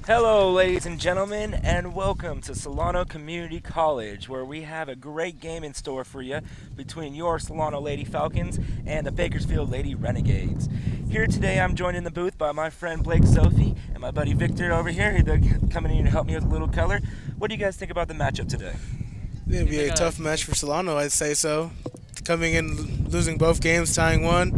Hello, ladies and gentlemen, and welcome to Solano Community College, where we have a great game in store for you between your Solano Lady Falcons and the Bakersfield Lady Renegades. Here today, I'm joined in the booth by my friend Blake Sophie and my buddy Victor over here. They're coming in to help me with a little color. What do you guys think about the matchup today? It's going to be a tough match for Solano, I'd say so. Coming in, losing both games, tying one.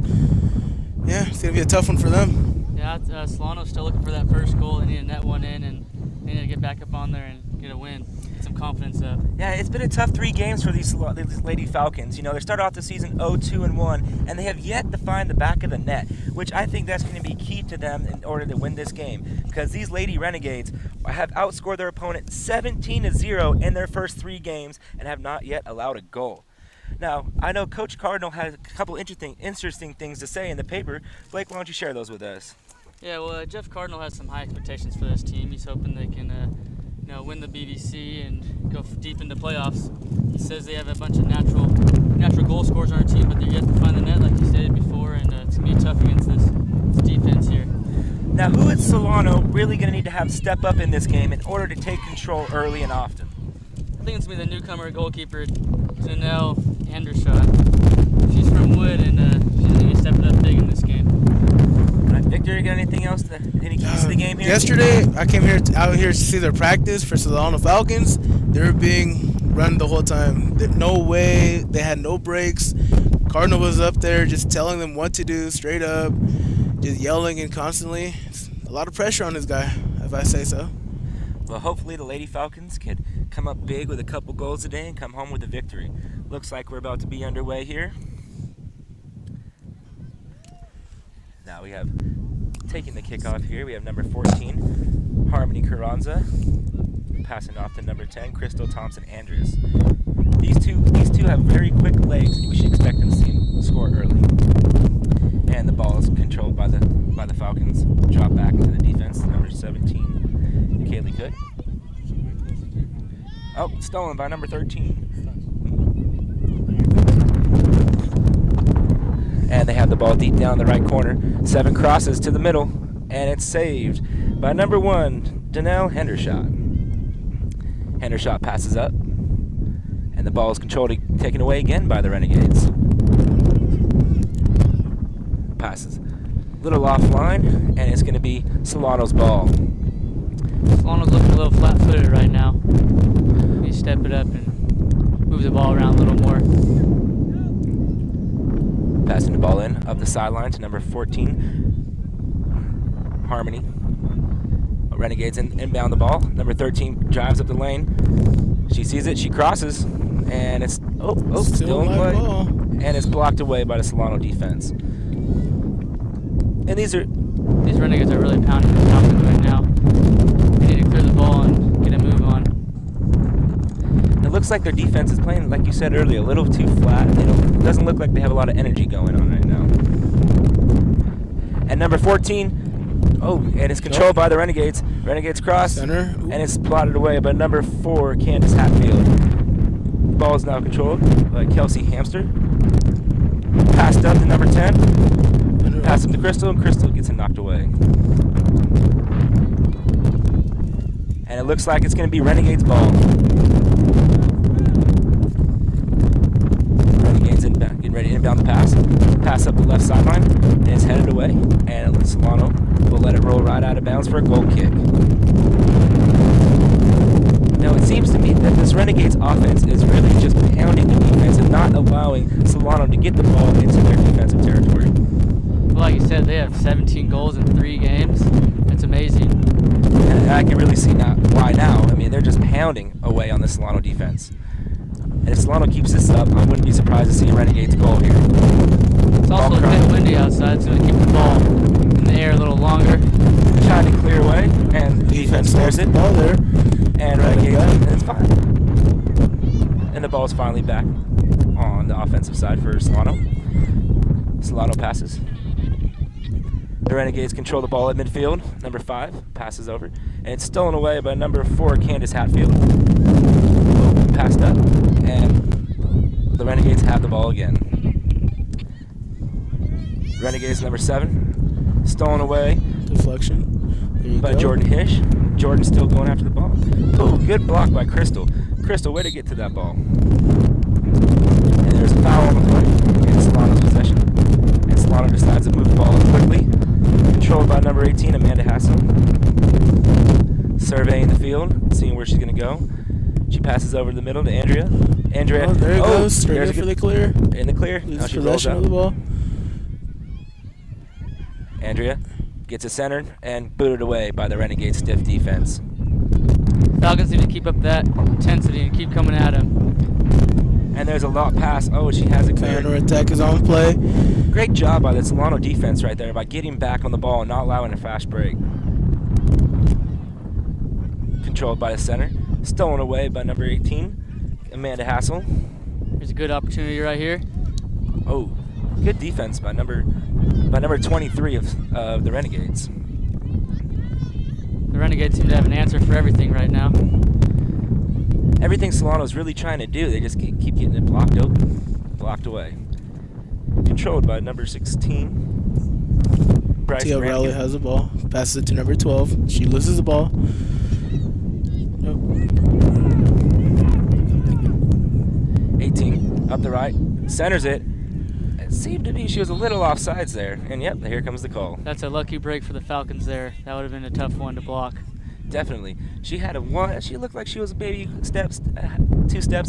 Yeah, it's going to be a tough one for them. Yeah, Solano's still looking for that first goal. They need to net one in and they need to get back up on there and get a win, get some confidence up. Yeah, it's been a tough 3 games for these Lady Falcons. You know, they started off the season 0-2-1, and they have yet to find the back of the net, which I think that's going to be key to them in order to win this game, because these Lady Renegades have outscored their opponent 17-0 in their first 3 games and have not yet allowed a goal. Now, I know Coach Cardinal has a couple interesting things to say in the paper. Blake, why don't you share those with us? Yeah, well, Jeff Cardinal has some high expectations for this team. He's hoping they can, win the BVC and go deep into playoffs. He says they have a bunch of natural goal scorers on our team, but they're yet to find the net, like you stated before, and it's going to be tough against this defense here. Now, who is Solano really going to need to have step up in this game in order to take control early and often? I think it's going to be the newcomer goalkeeper, Janelle Hendershot. She's from Wood, and she's going to be stepping up big in this game. Victor, you got anything else? Any keys to the game here? Yesterday, I came out here to see their practice for Solano Falcons. They were being run the whole time. No way. They had no breaks. Cardinal was up there just telling them what to do, straight up, just yelling and constantly. It's a lot of pressure on this guy, if I say so. Well, hopefully the Lady Falcons could come up big with a couple goals today and come home with a victory. Looks like we're about to be underway here. Now we have taking the kickoff here. We have number 14, Harmony Carranza, passing off to number 10, Crystal Thompson Andrews. These two have very quick legs, and we should expect them to score early. And the ball is controlled by the Falcons. Drop back into the defense. Number 17, Kaylee Good. Oh, stolen by number 13. And they have the ball deep down the right corner. 7 crosses to the middle, and it's saved by number 1, Danelle Hendershot. Hendershot passes up, and the ball is controlled, taken away again by the Renegades. Passes a little offline, and it's going to be Solano's ball. Solano's looking a little flat-footed right now. He step it up and move the ball around a little more. Passing the ball in up the sideline to number 14, Harmony. Renegades inbound the ball. Number 13 drives up the lane. She sees it, she crosses, and it's still in play. And it's blocked away by the Solano defense. And these Renegades are really pounding the Falcons right now. They need to clear the ball and get a move on. It looks like their defense is playing, like you said earlier, a little too flat. It doesn't look like they have a lot of energy going on right now. And number 14, and it's controlled by the Renegades. Renegades cross, Center. And it's plotted away by number 4, Candace Hatfield. Ball is now controlled by Kelsey Hamster. Passed up to number 10. Pass up to Crystal, and Crystal gets it knocked away. And it looks like it's going to be Renegades' ball. Renegades getting ready to inbound the pass. Pass up the left sideline, and it's headed away. And Solano will let it roll right out of bounds for a goal kick. Now, it seems to me that this Renegades offense is really just pounding the defense and not allowing Solano to get the ball into their defensive territory. Well, like you said, they have 17 goals in 3 games. That's amazing. And I can really see why now. I mean, they're just pounding away on the Solano defense. And if Solano keeps this up, I wouldn't be surprised to see a Renegades goal here. It's also a bit windy outside, so they keep the ball in the air a little longer. Trying to clear away, and the defense clears it. Ball there. And Renegades, and it's fine. And the ball is finally back on the offensive side for Solano. Solano passes. The Renegades control the ball at midfield. Number 5 passes over, and it's stolen away by number 4, Candace Hatfield. Passed up, and the Renegades have the ball again. Renegades number 7, stolen away Deflection. by Jordan Hish. Jordan's still going after the ball. Oh, good block by Crystal. Crystal, way to get to that ball. And there's a foul on the play in Solano's possession. And Solano decides to move the ball up quickly. Controlled by number 18, Amanda Hassel. Surveying the field, seeing where she's going to go. She passes over to the middle to Andrea. Andrea, there it goes. Straight in for the clear. In the clear. Now she rolls out. Of the ball. Andrea gets it centered and booted away by the Renegade stiff defense. Falcons need to keep up that intensity and keep coming at him. And there's a lot pass. Oh, she has it cleared. Counter attack is on play. Great job by the Solano defense right there by getting back on the ball and not allowing a fast break. Controlled by the center. Stolen away by number 18, Amanda Hassel. There's a good opportunity right here. Oh, good defense by number 23 of the Renegades. The Renegades seem to have an answer for everything right now. Everything Solano's really trying to do, they just keep getting it blocked open, blocked away. Controlled by number 16, Bryce. Tia Rowley has the ball. Passes it to number 12. She loses the ball. Nope. 18 up the right, centers it. It seemed to be she was a little offsides there, and yep, here comes the call. That's a lucky break for the Falcons there. That would have been a tough one to block. Definitely. She had she looked like she was maybe 2 steps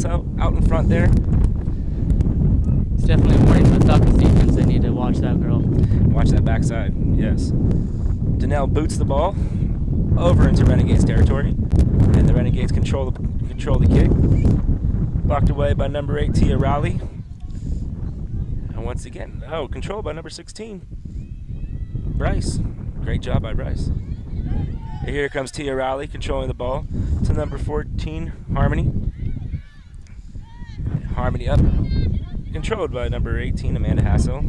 out in front there. It's definitely a warning for the Falcons defense. They need to watch that girl. Watch that backside, yes. Danelle boots the ball over into Renegades territory, and the Renegades control the kick. Blocked away by number 8, Tia Rowley. And once again, controlled by number 16, Bryce. Great job by Bryce. And here comes Tia Rowley controlling the ball to number 14, Harmony. Harmony up. Controlled by number 18, Amanda Hassel.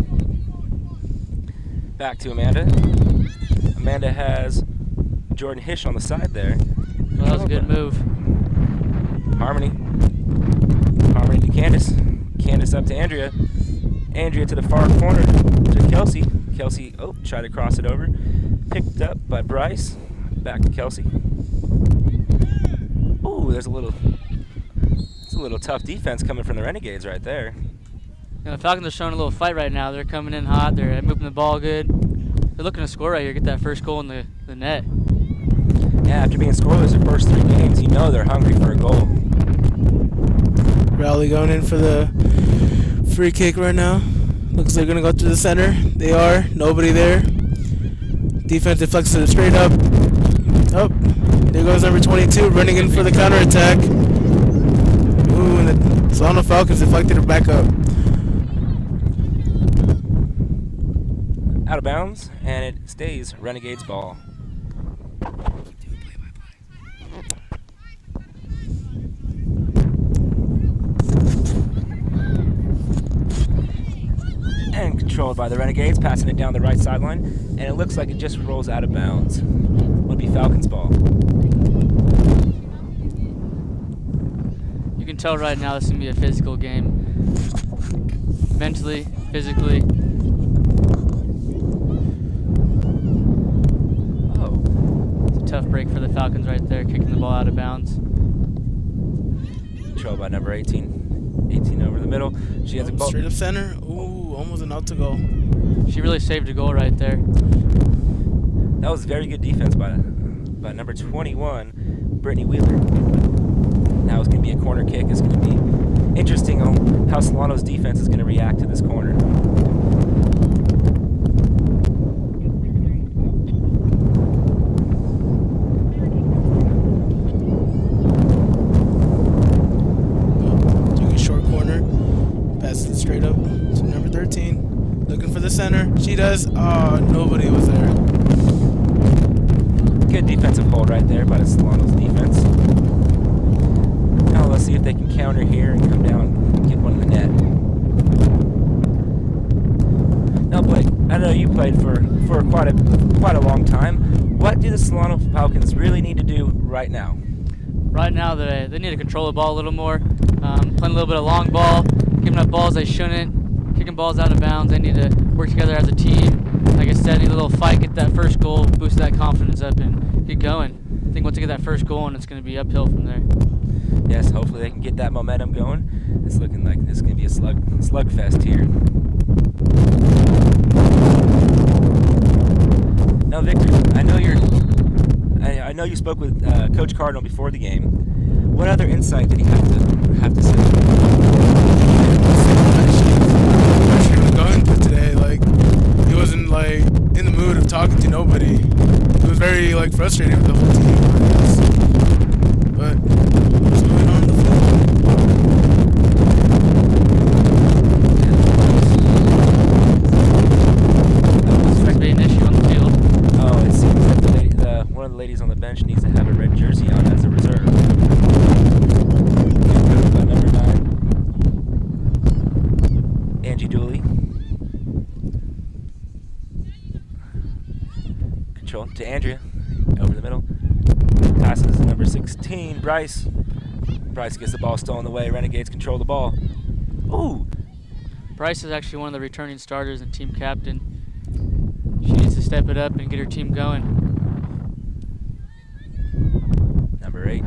Back to Amanda. Amanda has Jordan Hish on the side there. Well, that was a good move. Harmony to Candace. Candace up to Andrea. Andrea to the far corner to Kelsey. Kelsey, tried to cross it over. Picked up by Bryce. Back to Kelsey. Ooh, there's a little tough defense coming from the Renegades right there. The Falcons are showing a little fight right now. They're coming in hot. They're moving the ball good. They're looking to score right here, get that first goal in the net. Yeah, after being scoreless their first 3 games, you know they're hungry for a goal. Rowley going in for the free kick right now. Looks like they're going to go to the center. They are. Nobody there. Defense deflects it straight up. Oh, there goes number 22 running in for the counterattack. Ooh, and the Solano Falcons deflected it back up. Out of bounds, and it stays Renegades ball. And controlled by the Renegades, passing it down the right sideline, and it looks like it just rolls out of bounds. Would be Falcons ball. You can tell right now this is going to be a physical game. Mentally, physically. It's a tough break for the Falcons right there, kicking the ball out of bounds. Controlled by number 18. 18 over the middle. She has a ball. Straight up center. Ooh, almost an out to go. She really saved a goal right there. That was very good defense by number 21, Britney Wheeler. Now it's going to be a corner kick. It's going to be interesting on how Solano's defense is going to react to this corner. Straight up to number 13. Looking for the center. She does. Oh, nobody was there. Good defensive hold right there by the Solano's defense. Now let's see if they can counter here and come down and get one in the net. Now, Blake, I know you played for quite a long time. What do the Solano Falcons really need to do right now? Right now, they need to control the ball a little more. Playing a little bit of long ball. Giving up balls they shouldn't, kicking balls out of bounds. They need to work together as a team. Like I said, need a little fight, get that first goal, boost that confidence up, and get going. I think once they get that first goal, and it's going to be uphill from there. Yes, hopefully they can get that momentum going. It's looking like this is going to be a slugfest here. Now, Victor, I know you spoke with Coach Cardinal before the game. What other insight did he have to say? She was going through today. Like, he wasn't like in the mood of talking to nobody. He was very like frustrated with the whole team. But what's going on in the field? Seems to be an issue on the field. Oh, it seems that one of the ladies on the bench needs to have a red jersey on as a reserve. By number 9, Angie Dooley. Control to Andrea, over the middle. Passes number 16, Bryce. Bryce gets the ball stolen away. Renegades control the ball. Ooh! Bryce is actually one of the returning starters and team captain. She needs to step it up and get her team going. Number 8.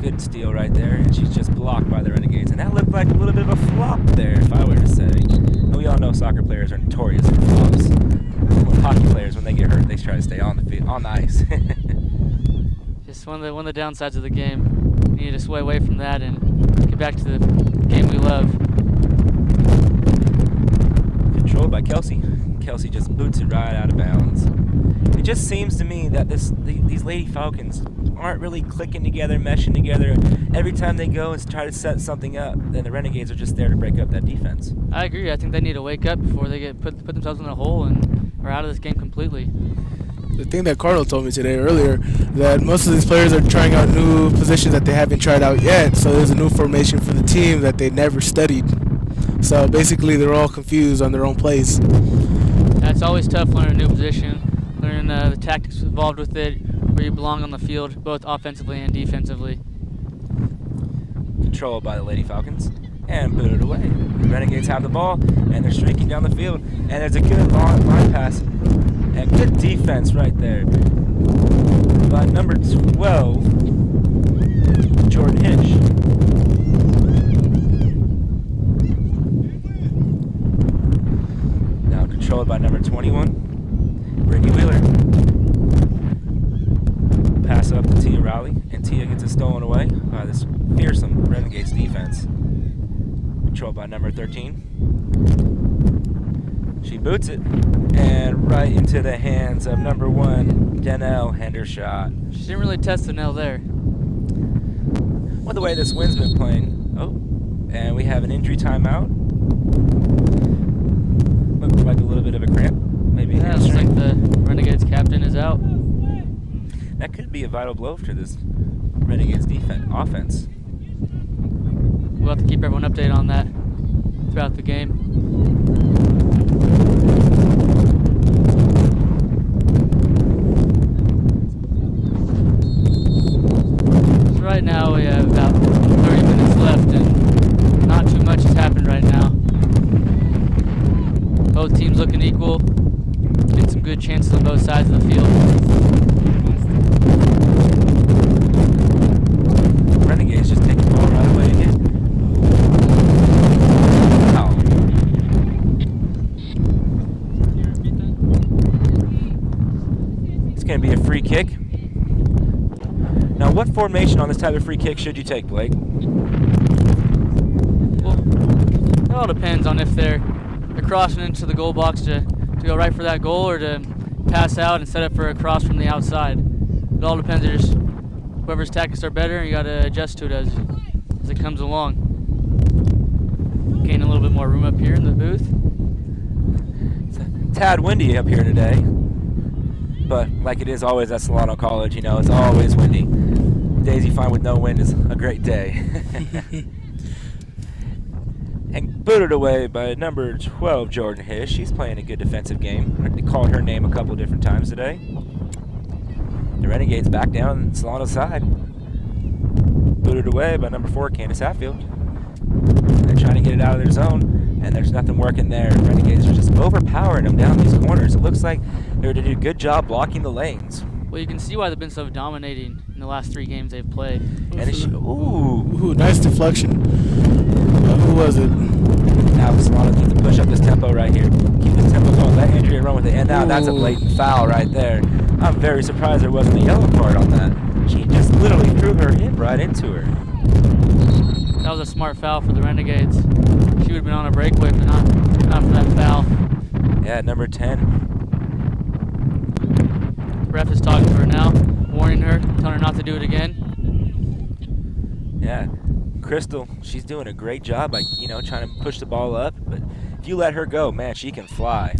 Good steal right there, and she's just blocked by the Renegades. And that looked like a little bit of a flop there, if I were to say. And we all know soccer players are notorious for flops. When hockey players, when they get hurt, they try to stay on the field, on the ice. Just one of the downsides of the game. We need to sway away from that and get back to the game we love. Controlled by Kelsey. Kelsey just boots it right out of bounds. It just seems to me that these Lady Falcons aren't really clicking together, meshing together. Every time they go and try to set something up, then the Renegades are just there to break up that defense. I agree. I think they need to wake up before they get put themselves in a hole and are out of this game completely. The thing that Cardinal told me today earlier, that most of these players are trying out new positions that they haven't tried out yet, so there's a new formation for the team that they never studied. So basically they're all confused on their own plays. That's always tough, learning a new position, learning the tactics involved with it, where you belong on the field, both offensively and defensively. Controlled by the Lady Falcons and booted away. The Renegades have the ball and they're streaking down the field, and there's a good long line pass and good defense right there by number 12, Jordan Hish. Now controlled by number 21, Britney Wheeler. Pass up to Tia Rowley, and Tia gets it stolen away by this fearsome Renegades defense. Controlled by number 13. She boots it, and right into the hands of number 1, Danelle Hendershot. She didn't really test the nail there. Well, the way this wind's been playing. Oh, and we have an injury timeout. Looks like a little bit of a cramp. Maybe Yeah, looks like the Renegades captain is out. That could be a vital blow to this Renegades offense. We'll have to keep everyone updated on that throughout the game. So right now we have about 30 minutes left and not too much has happened right now. Both teams looking equal. Getting some good chances on both sides of the field. Renegades just take the ball right away again. Wow. It's going to be a free kick. Now, what formation on this type of free kick should you take, Blake? Well, it all depends on if they're crossing into the goal box to go right for that goal or to pass out and set up for a cross from the outside. It all depends. There's whoever's tactics are better, and you got to adjust to it as it comes along. Gain a little bit more room up here in the booth. It's a tad windy up here today, but like it is always at Solano College, you know, it's always windy. Days you find with no wind is a great day. And booted away by number 12, Jordan Hish. She's playing a good defensive game. I called her name a couple different times today. The Renegades back down Solano's side. Booted away by number 4, Candace Hatfield. They're trying to get it out of their zone, and there's nothing working there. Renegades are just overpowering them down these corners. It looks like they're to do a good job blocking the lanes. Well, you can see why they've been so dominating in the last 3 games they've played. And it's, ooh. Nice deflection. Who was it? Now Solano needs to push up this tempo right here. Keep this tempo going. Let Andrea run with it. And now that's a blatant foul right there. I'm very surprised there wasn't a yellow card on that. She just literally threw her hip right into her. That was a smart foul for the Renegades. She would have been on a breakaway if not for that foul. Yeah, number 10. The ref is talking to her now, warning her, telling her not to do it again. Yeah, Crystal, she's doing a great job by, trying to push the ball up. But if you let her go, man, she can fly.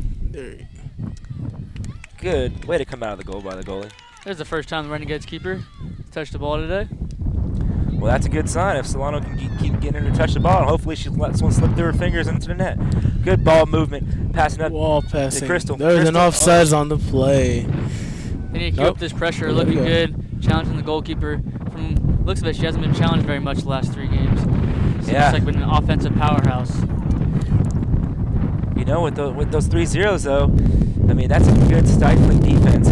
Good way to come out of the goal by the goalie. There's the first time the Renegades keeper touched the ball today. Well, that's a good sign if Solano can keep getting her to touch the ball. And hopefully she lets one slip through her fingers into the net. Good ball movement, passing up Wall passing. to Crystal. There's an offsides on the play. They need to keep up this pressure, looking good, challenging the goalkeeper. From looks of it, she hasn't been challenged very much the last 3 games. Seems like been an offensive powerhouse. With those 3 zeros though, I mean that's a good stifling defense.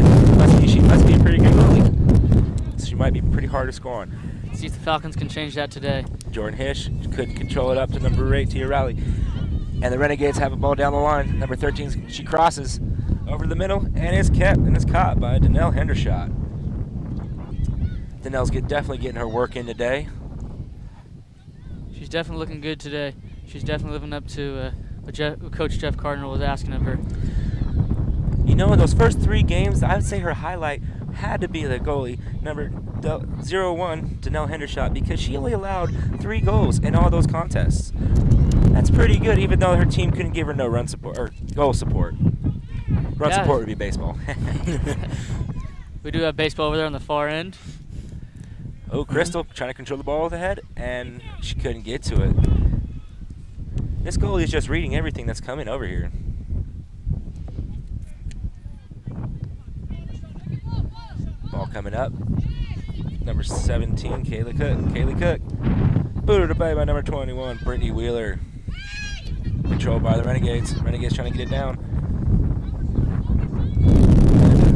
She must be a pretty good goalie. So she might be pretty hard to score on. See if the Falcons can change that today. Jordan Hish could control it up to number 8, Tia Rowley. And the Renegades have a ball down the line. Number 13, she crosses over the middle and is kept and is caught by Danelle Hendershot. Danelle's definitely getting her work in today. She's definitely looking good today. She's definitely living up to what Coach Jeff Koerner was asking of her. In those first 3 games, I would say her highlight had to be the goalie, number 01, Danelle Hendershot, because she only allowed 3 goals in all those contests. That's pretty good, even though her team couldn't give her no run support or goal support. Run support would be baseball. We do have baseball over there on the far end. Oh, Crystal trying to control the ball with the head, and she couldn't get to it. This goalie is just reading everything that's coming over here. Ball coming up. Number 17, Kaylee Cook. Booted away by number 21, Britney Wheeler. Controlled by the Renegades. Renegades trying to get it down.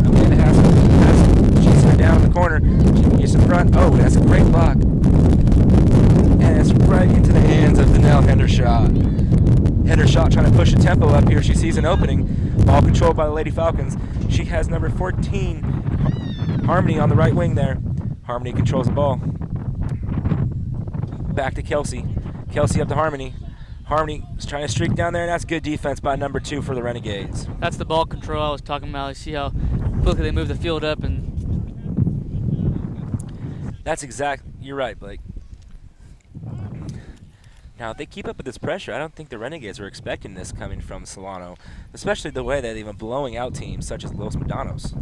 Amanda Hassel. She's down in the corner. She gets in front. Oh, that's a great block. And it's right into the hands of Danelle Hendershot. Hendershot trying to push the tempo up here. She sees an opening. Ball controlled by the Lady Falcons. She has number 14, Harmony, on the right wing there. Harmony controls the ball. Back to Kelsey. Kelsey up to Harmony. Harmony is trying to streak down there, and that's good defense by number 2 for the Renegades. That's the ball control I was talking about. You see how quickly they move the field up, and that's you're right, Blake. Now, if they keep up with this pressure, I don't think the Renegades were expecting this coming from Solano, especially the way that they've been blowing out teams such as Los Medanos.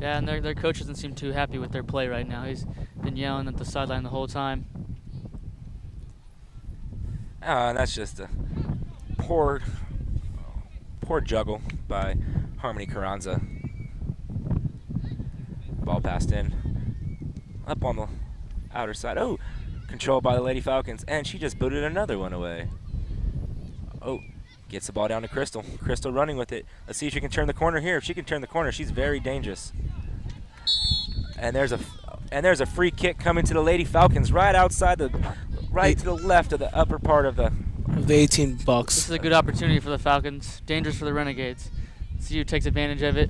Yeah, and their coach doesn't seem too happy with their play right now. He's been yelling at the sideline the whole time. And that's just a poor juggle by Harmony Carranza. Ball passed in. Up on the outer side. Oh, controlled by the Lady Falcons. And she just booted another one away. Oh, gets the ball down to Crystal. Crystal running with it. Let's see if she can turn the corner here. If she can turn the corner, she's very dangerous. And there's a free kick coming to the Lady Falcons right outside to the left of the upper part of the 18 box. This is a good opportunity for the Falcons. Dangerous for the Renegades. See who takes advantage of it.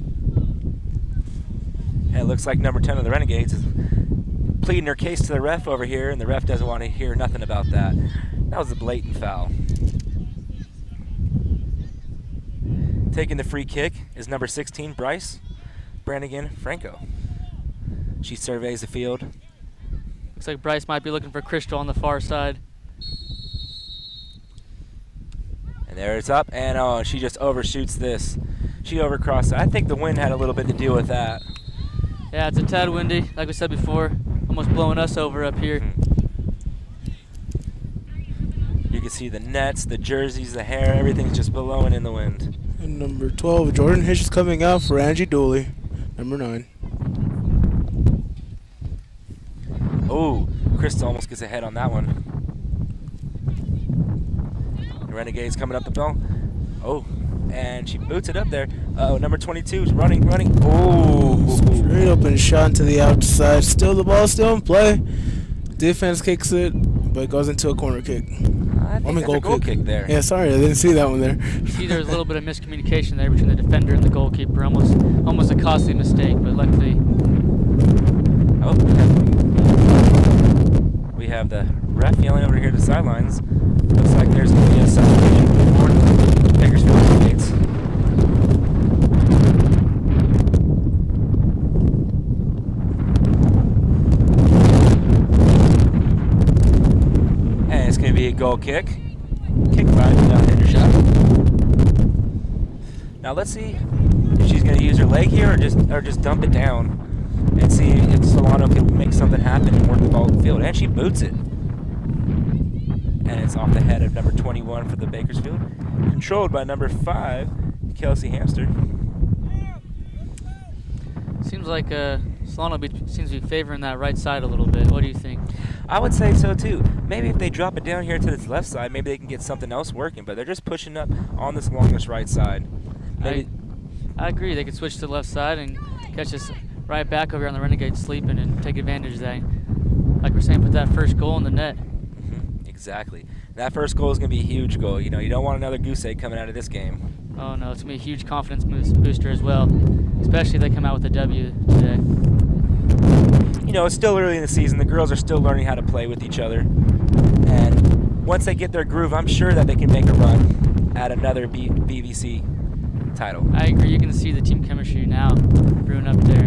And it looks like number 10 of the Renegades is pleading her case to the ref over here, and the ref doesn't want to hear nothing about that. That was a blatant foul. Taking the free kick is number 16, Bryce, Branagan-Franco. She surveys the field. Looks like Bryce might be looking for Crystal on the far side. And there it's up, and she just overshoots this. She overcrossed it. I think the wind had a little bit to do with that. Yeah, it's a tad windy, like we said before, almost blowing us over up here. You can see the nets, the jerseys, the hair, everything's just blowing in the wind. And number 12, Jordan Hish is coming out for Angie Dooley, number 9. Oh, Crystal almost gets ahead on that one. The Renegades coming up the bell. Oh, and she boots it up there. Number 22 is running. Oh, straight open shot to the outside. Still the ball, still in play. Defense kicks it, but it goes into a corner kick. I think that's a goal kick there. Yeah, sorry, I didn't see that one there. See, there's a little bit of miscommunication there between the defender and the goalkeeper. Almost a costly mistake, but luckily. Oh, we have the ref yelling over here to the sidelines. Looks like there's going to be a substitution for the Bakersfield Renegades. And it's going to be a goal kick. Kick by Hendershot. Now let's see if she's going to use her leg here or just dump it down and see if Solano can make something happen and work the ball up the field. And she boots it. And it's off the head of number 21 for the Bakersfield. Controlled by number 5, Kelsey Hamster. Seems like Solano seems to be favoring that right side a little bit. What do you think? I would say so too. Maybe if they drop it down here to this left side, maybe they can get something else working. But they're just pushing up on this along this right side. Maybe I agree. They could switch to the left side and catch us right back over here on the Renegades sleeping and take advantage of that. Like we're saying, put that first goal in the net. Exactly. That first goal is going to be a huge goal. You know, you don't want another goose egg coming out of this game. Oh, no, it's going to be a huge confidence booster as well, especially if they come out with a W today. You know, it's still early in the season. The girls are still learning how to play with each other. And once they get their groove, I'm sure that they can make a run at another BVC title. I agree. You can see the team chemistry now brewing up there,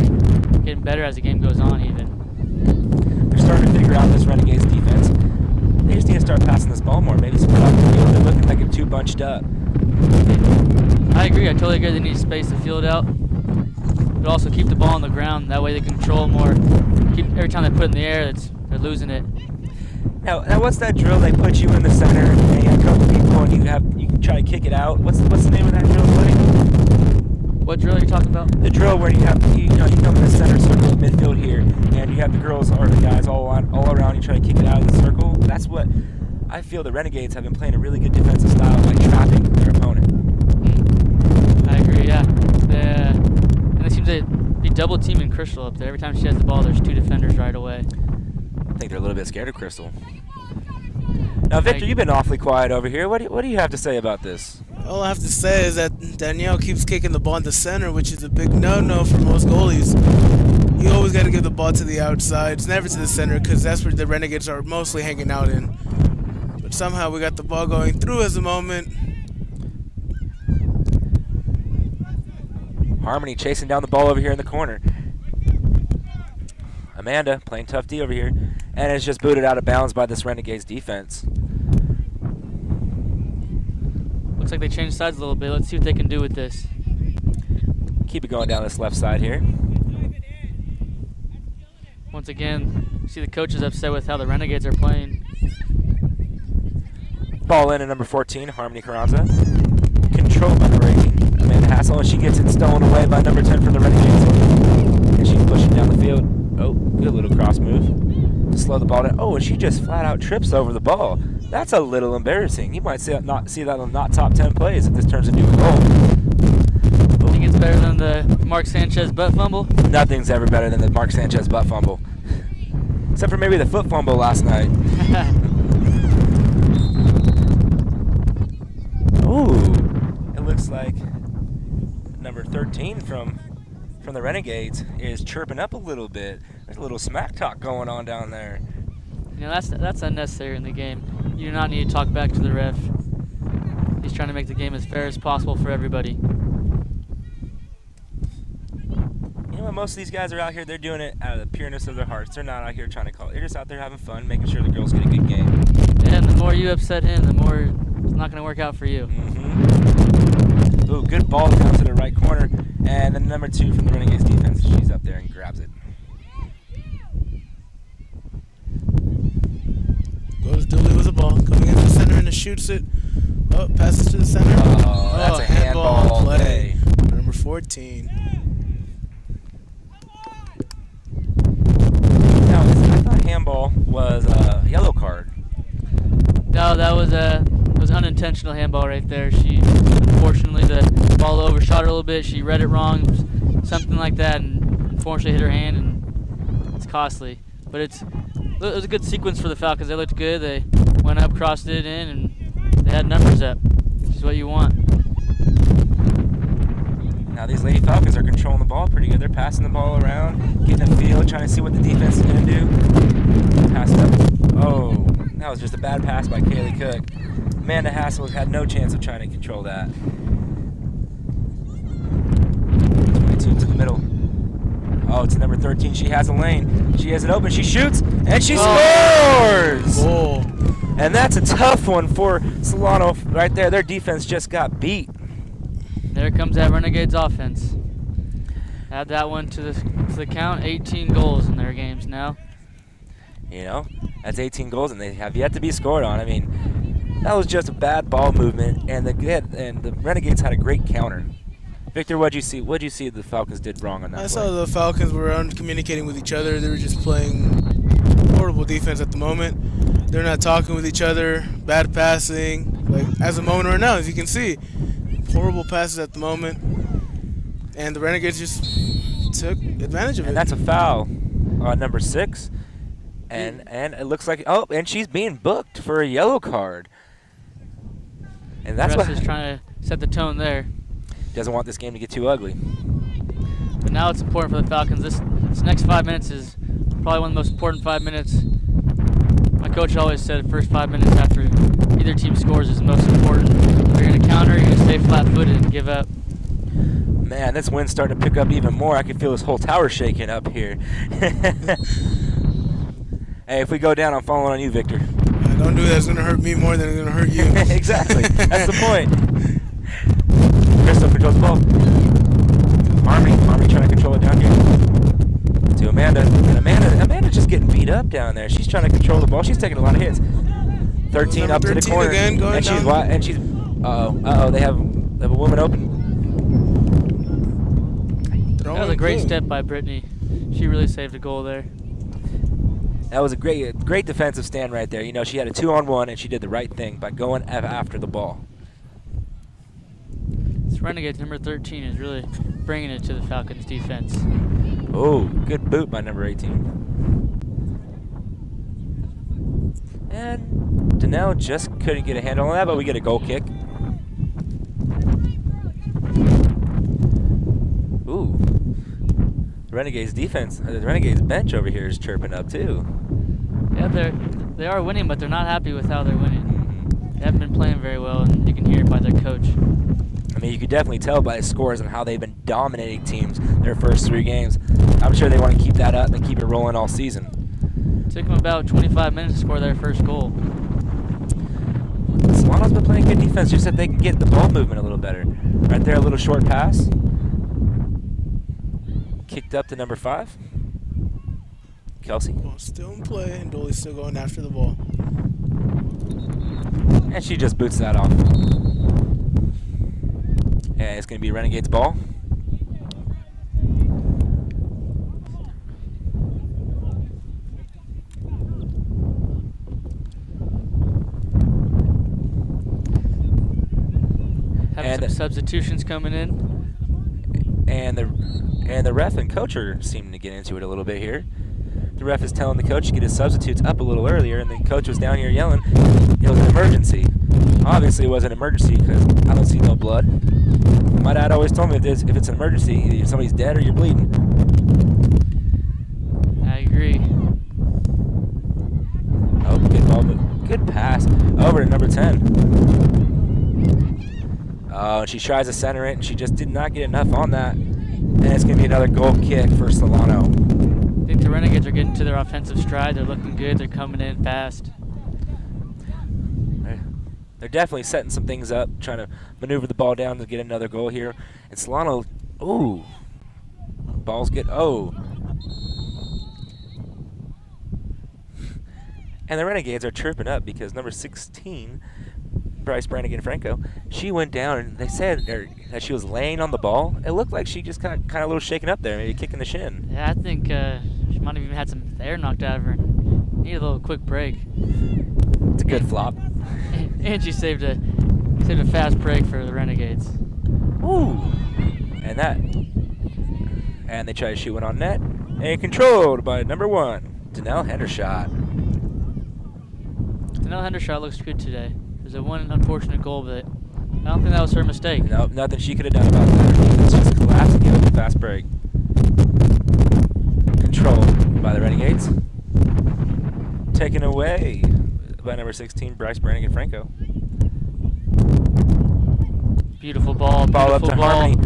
getting better as the game goes on even. They're starting to figure out this Renegades defense. They just need to start passing this ball more. Maybe spread out the field. They're looking like they're too bunched up. I agree. I totally agree. They need to space the field out, but also keep the ball on the ground. That way they can control more. Every time they put it in the air, they're losing it. Now, what's that drill? They put you in the center, and you have a couple people, and you can try to kick it out. What's the name of that drill, buddy? What drill are you talking about? The drill where you come in the center circle midfield here, and you have the girls or the guys all around you trying to kick it out of the circle. That's what I feel the Renegades have been playing a really good defensive style by trapping their opponent. I agree, yeah. And they seem to be double teaming Crystal up there. Every time she has the ball, there's 2 defenders right away. I think they're a little bit scared of Crystal. Now, Victor, you've been awfully quiet over here. What do you have to say about this? All I have to say is that Danielle keeps kicking the ball in the center, which is a big no-no for most goalies. You always got to give the ball to the outside. It's never to the center because that's where the Renegades are mostly hanging out in. But somehow we got the ball going through as a moment. Harmony chasing down the ball over here in the corner. Amanda playing tough D over here, and it's just booted out of bounds by this Renegades defense. Looks like they changed sides a little bit. Let's see what they can do with this. Keep it going down this left side here. Once again, see the coaches upset with how the Renegades are playing. Ball in at number 14, Harmony Carranza. Controlled by number 18, Amanda Hassel, and she gets it stolen away by number 10 from the Renegades. And she's pushing down the field. Oh, good little cross move. Slow the ball down. Oh, and she just flat out trips over the ball. That's a little embarrassing. You might see that on not top 10 plays if this turns into a goal. I think it's better than the Mark Sanchez butt fumble. Nothing's ever better than the Mark Sanchez butt fumble. Except for maybe the foot fumble last night. Ooh, it looks like number 13 from the Renegades is chirping up a little bit. There's a little smack talk going on down there. You know, that's unnecessary in the game. You do not need to talk back to the ref. He's trying to make the game as fair as possible for everybody. You know what? Most of these guys are out here, they're doing it out of the pureness of their hearts. They're not out here trying to call it. They're just out there having fun, making sure the girls get a good game. And the more you upset him, the more it's not going to work out for you. Mm-hmm. Ooh, good ball down to the right corner. And then number 2 from the Renegades defense, she's up there and grabs it. Goes Dooley with the ball, coming into the center and it shoots it. Oh, passes to the center. Oh, that's a handball play. Number 14. Now, I thought handball was a yellow card. No, that was a was unintentional handball right there. She, unfortunately, the ball overshot her a little bit. She read it wrong, something like that, and unfortunately hit her hand, and it's costly. But it was a good sequence for the Falcons. They looked good. They went up, crossed it in, and they had numbers up, which is what you want. Now these Lady Falcons are controlling the ball pretty good. They're passing the ball around, getting a feel, trying to see what the defense is going to do. Pass it up. Oh, that was just a bad pass by Kaylee Cook. Amanda Hassel had no chance of trying to control that. 22 to the middle. Oh, it's number 13. She has a lane. She has it open. She shoots, and she scores! Oh. And that's a tough one for Solano right there. Their defense just got beat. There comes that Renegades offense. Add that one to the count. 18 goals in their games now. You know, that's 18 goals, and they have yet to be scored on. I mean, that was just a bad ball movement, and the Renegades had a great counter. Victor, what'd you see? What'd you see the Falcons did wrong on that I play? saw the Falcons were communicating with each other. They were just playing horrible defense at the moment. They're not talking with each other. Bad passing. Like, as a moment right now, as you can see, horrible passes at the moment. And the Renegades just took advantage of it. And that's a foul on number 6. And it looks like, oh, and she's being booked for a yellow card. And that's Bryce what is trying to set the tone there. Doesn't want this game to get too ugly. But now it's important for the Falcons. This next 5 minutes is probably one of the most important 5 minutes. My coach always said the first 5 minutes after either team scores is the most important. You're going to counter, you're going to stay flat-footed and give up. Man, this wind's starting to pick up even more. I can feel this whole tower shaking up here. Hey, if we go down, I'm falling on you, Victor. Don't do that. It's going to hurt me more than it's going to hurt you. Exactly. That's the point. Crystal controls the ball. Army trying to control it down here. To Amanda. And Amanda's just getting beat up down there. She's trying to control the ball. She's taking a lot of hits. 13 up to the corner. Again, going and she's down. and she's uh-oh, they have a woman open. That was a great step by Britney. She really saved a goal there. That was a great defensive stand right there. You know, she had a 2-on-1 and she did the right thing by going after the ball. This Renegades number 13 is really bringing it to the Falcons defense. Oh, good boot by number 18. And Donnell just couldn't get a handle on that, but we get a goal kick. Ooh. The Renegades defense, the Renegades bench over here is chirping up too. Yeah, they are winning, but they're not happy with how they're winning. They haven't been playing very well, and you can hear it by their coach. I mean, you could definitely tell by the scores and how they've been dominating teams their first 3 games. I'm sure they want to keep that up and keep it rolling all season. It took them about 25 minutes to score their first goal. Solano's been playing good defense, just if they can get the ball movement a little better. Right there, a little short pass. Kicked up to number 5. Kelsey. Ball still in play, and Dolly's still going after the ball. And she just boots that off. And it's going to be Renegades ball. Having some substitutions coming in. And the ref and coach are seeming to get into it a little bit here. The ref is telling the coach to get his substitutes up a little earlier, and the coach was down here yelling it was an emergency. Obviously, it was an emergency because I don't see no blood. My dad always told me if it's an emergency, either somebody's dead or you're bleeding. I agree. Oh, good ball, but good pass over to number 10. Oh, and she tries to center it, and she just did not get enough on that. And it's going to be another goal kick for Solano. I think the Renegades are getting to their offensive stride. They're looking good. They're coming in fast. They're definitely setting some things up, trying to maneuver the ball down to get another goal here. And Solano, ooh, balls get, oh. And the Renegades are chirping up because number 16, Bryce Branagan-Franco, she went down, and they said that she was laying on the ball. It looked like she just got kind of a little shaken up there, maybe kicking the shin. Yeah, I think she might have even had some air knocked out of her. Need a little quick break. It's a good flop. Angie saved a fast break for the Renegades. Ooh. And they try to shoot one on net. And controlled by number 1, Donnell Hendershot. Donnell Hendershot looks good today. There's a one unfortunate goal, but I don't think that was her mistake. Nope, nothing she could have done about that. It's just collapsing here with a fast break. Controlled by the Renegades. Taken away by number 16, Bryce Branagan-Franco. Beautiful ball. Ball up to Harmony.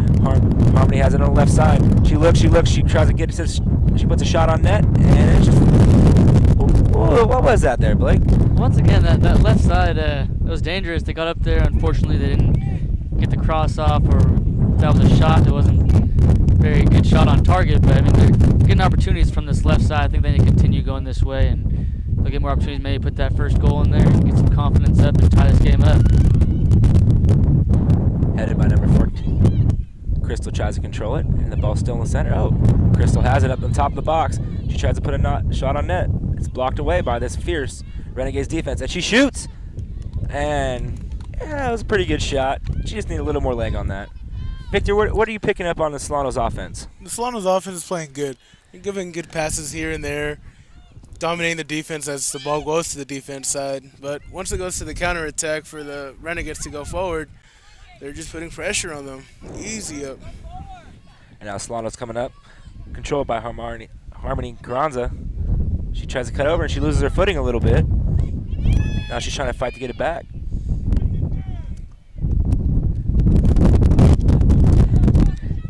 Harmony has it on the left side. She looks. She tries to get it. She puts a shot on net, and it's just. Whoa, what was that there, Blake? Once again, that left side, it was dangerous. They got up there. Unfortunately, they didn't get the cross off, or that was a shot. It wasn't a very good shot on target, but I mean, they're getting opportunities from this left side. I think they need to continue going this way, and they'll get more opportunities. Maybe put that first goal in there, get some confidence up, and tie this game up. Headed by number 14. Crystal tries to control it, and the ball's still in the center. Oh, Crystal has it up on top of the box. She tries to put a shot on net. It's blocked away by this fierce Renegades defense, and she shoots. And yeah, it was a pretty good shot. She just needed a little more leg on that. Victor, what are you picking up on the Solano's offense? The Solano's offense is playing good. They're giving good passes here and there, dominating the defense as the ball goes to the defense side. But once it goes to the counterattack for the Renegades to go forward, they're just putting pressure on them. Easy up. And now Solano's coming up, controlled by Harmony Carranza. She tries to cut over, and she loses her footing a little bit. Now she's trying to fight to get it back.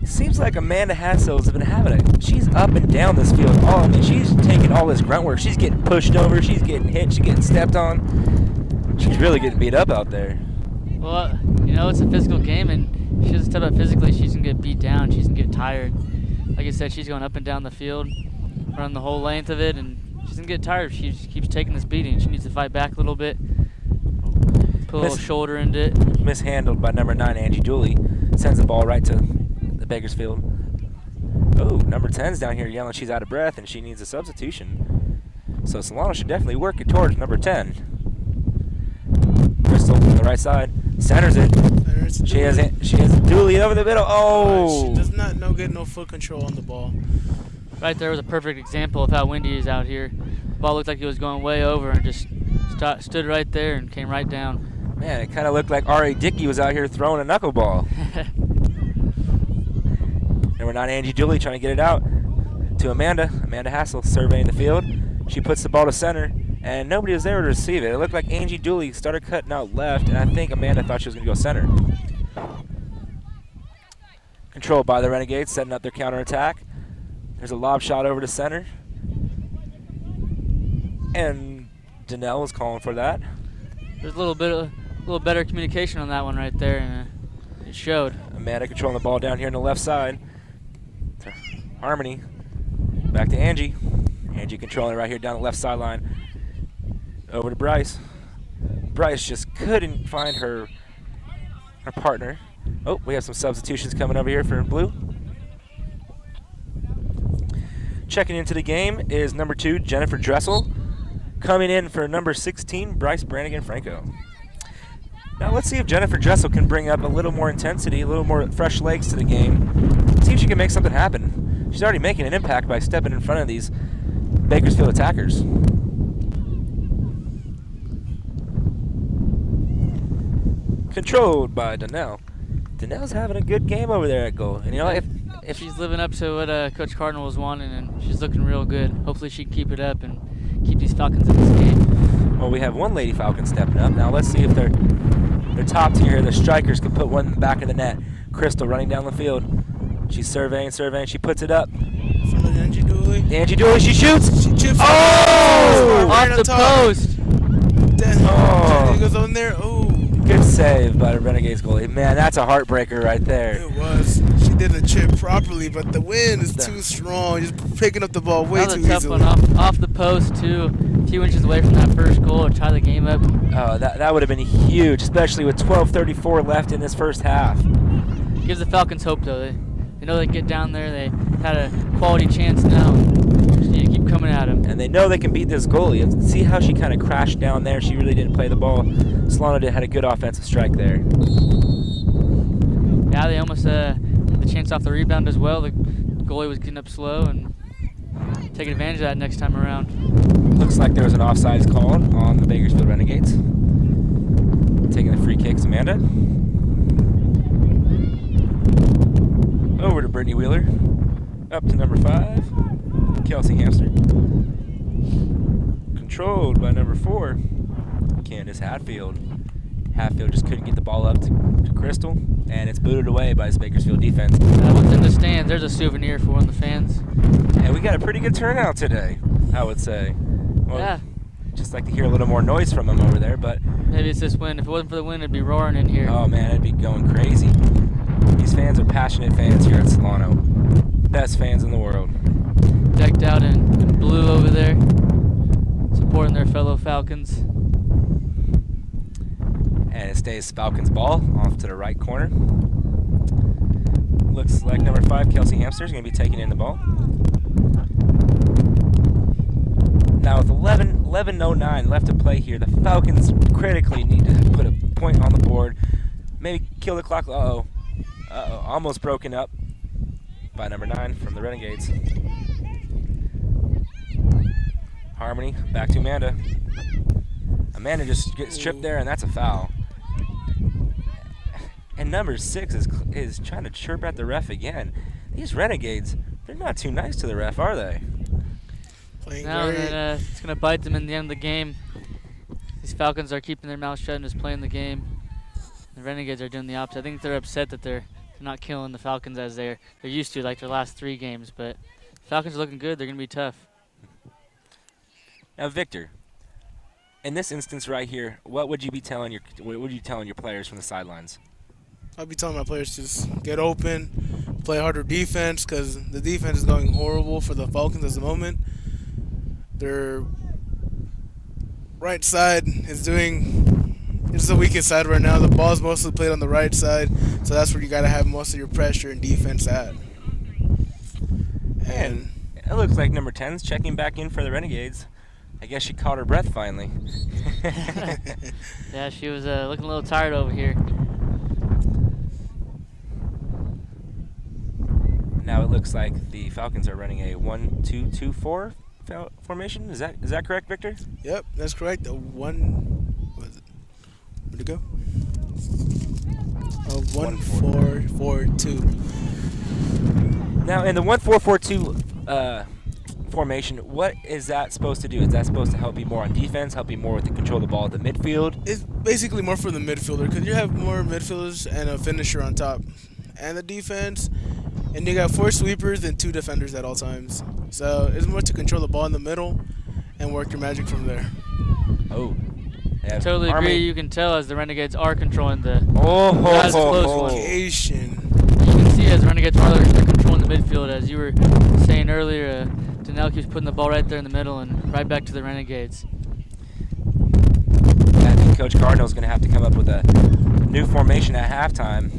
It seems like Amanda Hassel's been having it. She's up and down this field. I mean, she's taking all this grunt work. She's getting pushed over. She's getting hit. She's getting stepped on. She's really getting beat up out there. Well, you know, it's a physical game, and she doesn't step up physically. She's going to get beat down. She's going to get tired. Like I said, she's going up and down the field, running the whole length of it, and she's going to get tired. She just keeps taking this beating. She needs to fight back a little bit, put a little shoulder into it. Mishandled by number 9, Angie Dooley. Sends the ball right to the Bakersfield. Oh, number 10's down here yelling she's out of breath, and she needs a substitution. So Solano should definitely work it towards number 10. Crystal on the right side. Centers it. She has Dooley over the middle. Oh! She does not get no foot control on the ball. Right there was a perfect example of how windy is out here. The ball looked like it was going way over and just stood right there and came right down. Man, it kind of looked like R.A. Dickey was out here throwing a knuckleball. Number 9, Angie Dooley trying to get it out to Amanda. Amanda Hassel surveying the field. She puts the ball to center, and nobody was there to receive it. It looked like Angie Dooley started cutting out left, and I think Amanda thought she was going to go center. Controlled by the Renegades, setting up their counterattack. There's a lob shot over to center. And Donnell was calling for that. There's a little better communication on that one right there, and it showed. Amanda controlling the ball down here on the left side. To Harmony. Back to Angie. Angie controlling it right here down the left sideline. Over to Bryce. Bryce just couldn't find her partner. Oh, we have some substitutions coming over here for blue. Checking into the game is number 2, Jennifer Dessel. Coming in for number 16, Bryce Branagan-Franco. Now let's see if Jennifer Dessel can bring up a little more intensity, a little more fresh legs to the game. See if she can make something happen. She's already making an impact by stepping in front of these Bakersfield attackers. Controlled by Donnell. Donnell's having a good game over there at goal. And you know, if she's living up to what Coach Cardinal was wanting, and she's looking real good. Hopefully she can keep it up and keep these Falcons in this game. Well, we have one Lady Falcon stepping up. Now let's see if their top tier here, the strikers, can put one in the back of the net. Crystal running down the field. She's surveying. She puts it up. From Angie Dooley. Angie Dooley, she shoots. She chips. Oh! Off the post. Jenny goes on there. Oh. Good save by the Renegades goalie. Man, that's a heartbreaker right there. It was. She did the chip properly, but the wind is too strong. Just picking up the ball way too easily. That was a tough one off the post, too. A few inches away from that first goal to tie the game up. Oh, that would have been huge, especially with 12:34 left in this first half. Gives the Falcons hope, though. They know they get down there. They had a quality chance now. Just need to keep coming at them. And they know they can beat this goalie. See how she kind of crashed down there. She really didn't play the ball Solano had a good offensive strike there. Yeah, they almost had the chance off the rebound as well. The goalie was getting up slow and taking advantage of that next time around. Looks like there was an offsides call on the Bakersfield Renegades. Taking the free kicks, Amanda. Over to Britney Wheeler. Up to number 5, Kelsey Hamster. Controlled by number 4, Candace Hatfield. Hatfield just couldn't get the ball up to Crystal, and it's booted away by this Bakersfield defense. Within the stands, there's a souvenir for one of the fans. And we got a pretty good turnout today, I would say. Well, Yeah. Just like to hear a little more noise from them over there, but Maybe it's this wind. If it wasn't for the wind, it'd be roaring in here. oh man, it'd be going crazy. These fans are passionate fans here at Solano. Best fans in the world. Decked out in blue over there, supporting their fellow Falcons. And it stays Falcons ball off to the right corner. Looks like number 5, Kelsey Hamster, is going to be taking in the ball. Now with 11:09 left to play here, the Falcons critically need to put a point on the board. Maybe kill the clock. Uh-oh. Almost broken up by number 9 from the Renegades. Harmony, back to Amanda. Amanda just gets tripped there, and that's a foul. And number 6 is trying to chirp at the ref again. These Renegades, they're not too nice to the ref, are they? Playing No, great. and it's going to bite them in the end of the game. These Falcons are keeping their mouths shut and just playing the game. The Renegades are doing the opposite. I think they're upset that they're not killing the Falcons as they're used to, like their last 3 games. But Falcons are looking good. They're going to be tough. Now, Victor, in this instance right here, what would you be telling your players from the sidelines? I'll be telling my players to just get open, play harder defense, because the defense is going horrible for the Falcons at the moment. Their right side is it's the weakest side right now. The ball's mostly played on the right side, so that's where you got to have most of your pressure and defense at. And it looks like number 10's checking back in for the Renegades. I guess she caught her breath finally. Yeah, she was looking a little tired over here. Now it looks like the Falcons are running a 1-2-2-4 formation. Is that correct, Victor? Yep, that's correct. Where'd it go? 1-4-4-2. Now in the 1-4-4-2 formation, what is that supposed to do? Is that supposed to help you more on defense, help you more with the control of the ball at the midfield? It's basically more for the midfielder, because you have more midfielders and a finisher on top. And the defense, and you got 4 sweepers and 2 defenders at all times. So it's more to control the ball in the middle and work your magic from there. Oh. Totally agree. You can tell as the Renegades are controlling the close one. Location. You can see as the Renegades are controlling the midfield. As you were saying earlier, Danelle keeps putting the ball right there in the middle and right back to the Renegades. I think Coach Cardinal's going to have to come up with a new formation at halftime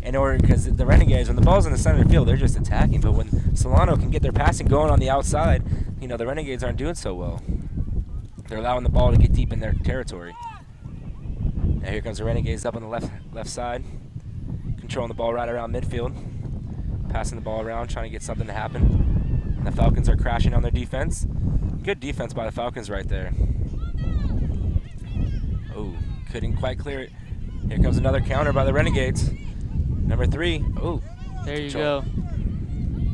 in order, because the Renegades, when the ball's in the center of the field, they're just attacking. But when Solano can get their passing going on the outside, the Renegades aren't doing so well. They're allowing the ball to get deep in their territory. Now here comes the Renegades up on the left side, controlling the ball right around midfield, passing the ball around, trying to get something to happen. And the Falcons are crashing on their defense. Good defense by the Falcons right there. Oh, couldn't quite clear it. Here comes another counter by the Renegades. Number 3. Oh, there you go.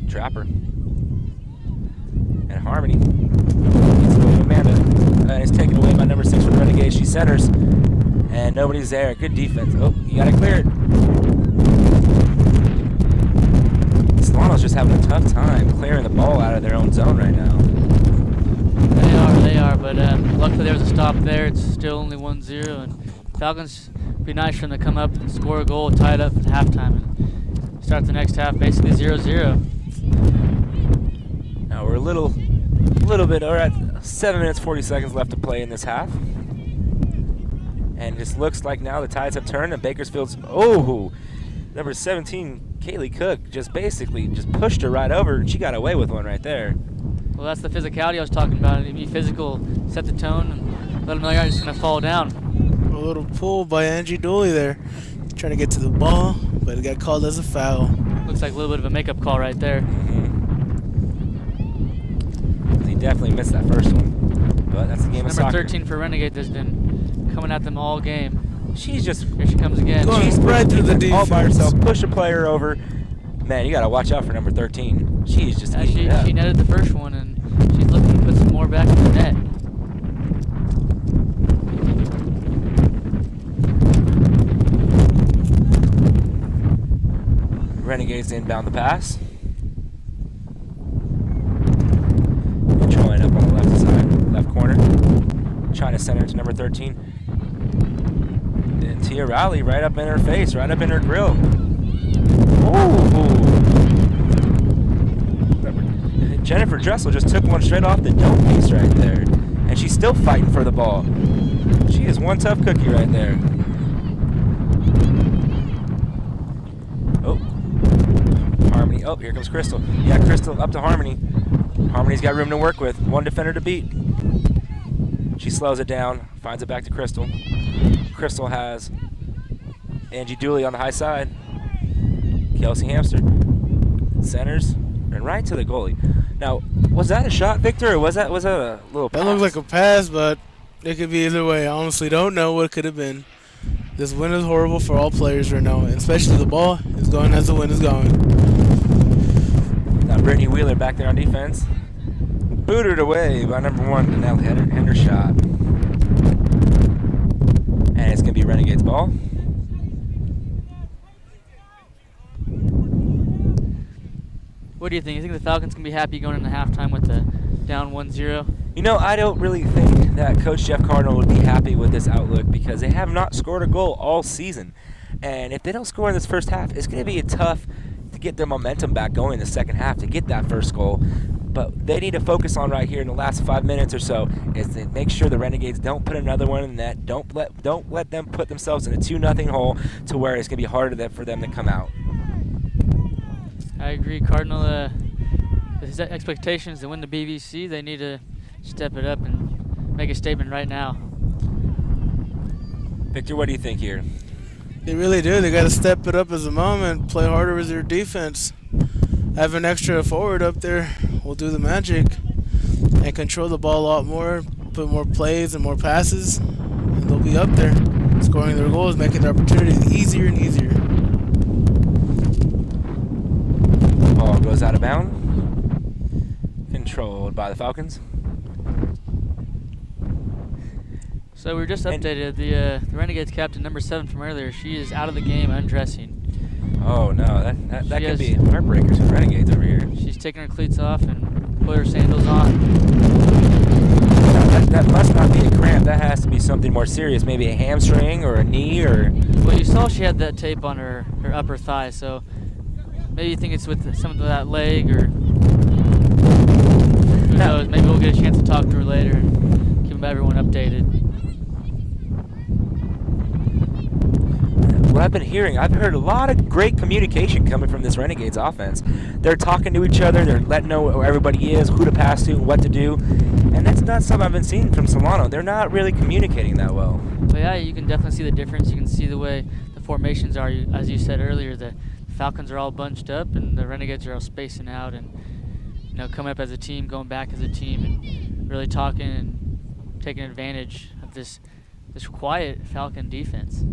Trapper. And Harmony. Gets away to Amanda. And it's taken away by number 6 from the Renegades. She centers. And nobody's there. Good defense. Oh, you got to clear it. Solano's just having a tough time clearing the ball out of their own zone right now. They are. But luckily there was a stop there. It's still only 1-0. And Falcons, it'd be nice for them to come up and score a goal, tie it up at halftime, and start the next half basically 0-0. Now we're a little bit, we're at 7 minutes 40 seconds left to play in this half. And it just looks like now the tides have turned and Bakersfield's, number 17, Kaylee Cook, just pushed her right over, and she got away with one right there. Well, that's the physicality I was talking about. Be physical, set the tone, and let them know you're not just going to fall down. little pull by Angie Dooley there. Trying to get to the ball, but it got called as a foul. Looks like a little bit of a makeup call right there. He definitely missed that first one. But that's the game of soccer. Number 13 for Renegade that's been coming at them all game. She's just... Here she comes again. She's right through the defense. All by herself. Push a player over. Man, you got to watch out for number 13. She's just eating it up. She netted the first one, and she's looking to put some more back in the net. Renegades inbound the pass. Controlling up on the left side, left corner. Trying to center to number 13. And Tia Rowley right up in her face, right up in her grill. Ooh. Jennifer Dessel just took one straight off the dome piece right there. And she's still fighting for the ball. She is one tough cookie right there. Oh. Harmony. Oh, here comes Crystal. Yeah, Crystal up to Harmony. Harmony's got room to work with. One defender to beat. She slows it down, finds it back to Crystal. Crystal has Angie Dooley on the high side. Kelsey Hamster centers and right to the goalie. Now, was that a shot, Victor, or was that a little pass? That looked like a pass, but it could be either way. I honestly don't know what it could have been. This wind is horrible for all players right now, and especially the ball is going as the wind is going. Now Britney Wheeler back there on defense. Booted away by number 1, Danelle Hender shot. And it's going to be Renegade's ball. What do you think? You think the Falcons can be happy going into halftime with the down 1-0? You know, I don't really think that Coach Jeff Cardinal would be happy with this outlook because they have not scored a goal all season. And if they don't score in this first half, it's going to be tough to get their momentum back going in the second half to get that first goal. But they need to focus on right here in the last 5 minutes or so is to make sure the Renegades don't put another one in the net. Don't let them put themselves in a 2-0 hole to where it's going to be harder for them to come out. I agree. Cardinal, his expectations to win the BVC, they need to step it up and make a statement right now. Victor, what do you think here? They really do. They got to step it up as a moment, play harder with their defense. Have an extra forward up there will do the magic and control the ball a lot more, put more plays and more passes, and they'll be up there scoring their goals, making their opportunities easier and easier. Ball goes out of bounds. Controlled by the Falcons. So we were just updated. The Renegades captain, number 7 from earlier, she is out of the game undressing. Oh no, that could be heartbreakers for Renegades over here. She's taking her cleats off and put her sandals on. That must not be a cramp. That has to be something more serious. Maybe a hamstring or a knee or... Well, you saw she had that tape on her upper thigh, so maybe you think it's with some of that leg or... Who knows? Maybe we'll get a chance to talk to her later and keep everyone updated. What I've been hearing, I've heard a lot of great communication coming from this Renegades offense. They're talking to each other, they're letting know where everybody is, who to pass to, what to do, and that's not something I've been seeing from Solano. They're not really communicating that well. But yeah, you can definitely see the difference. You can see the way the formations are. As you said earlier, the Falcons are all bunched up and the Renegades are all spacing out and coming up as a team, going back as a team, and really talking and taking advantage of this quiet Falcon defense.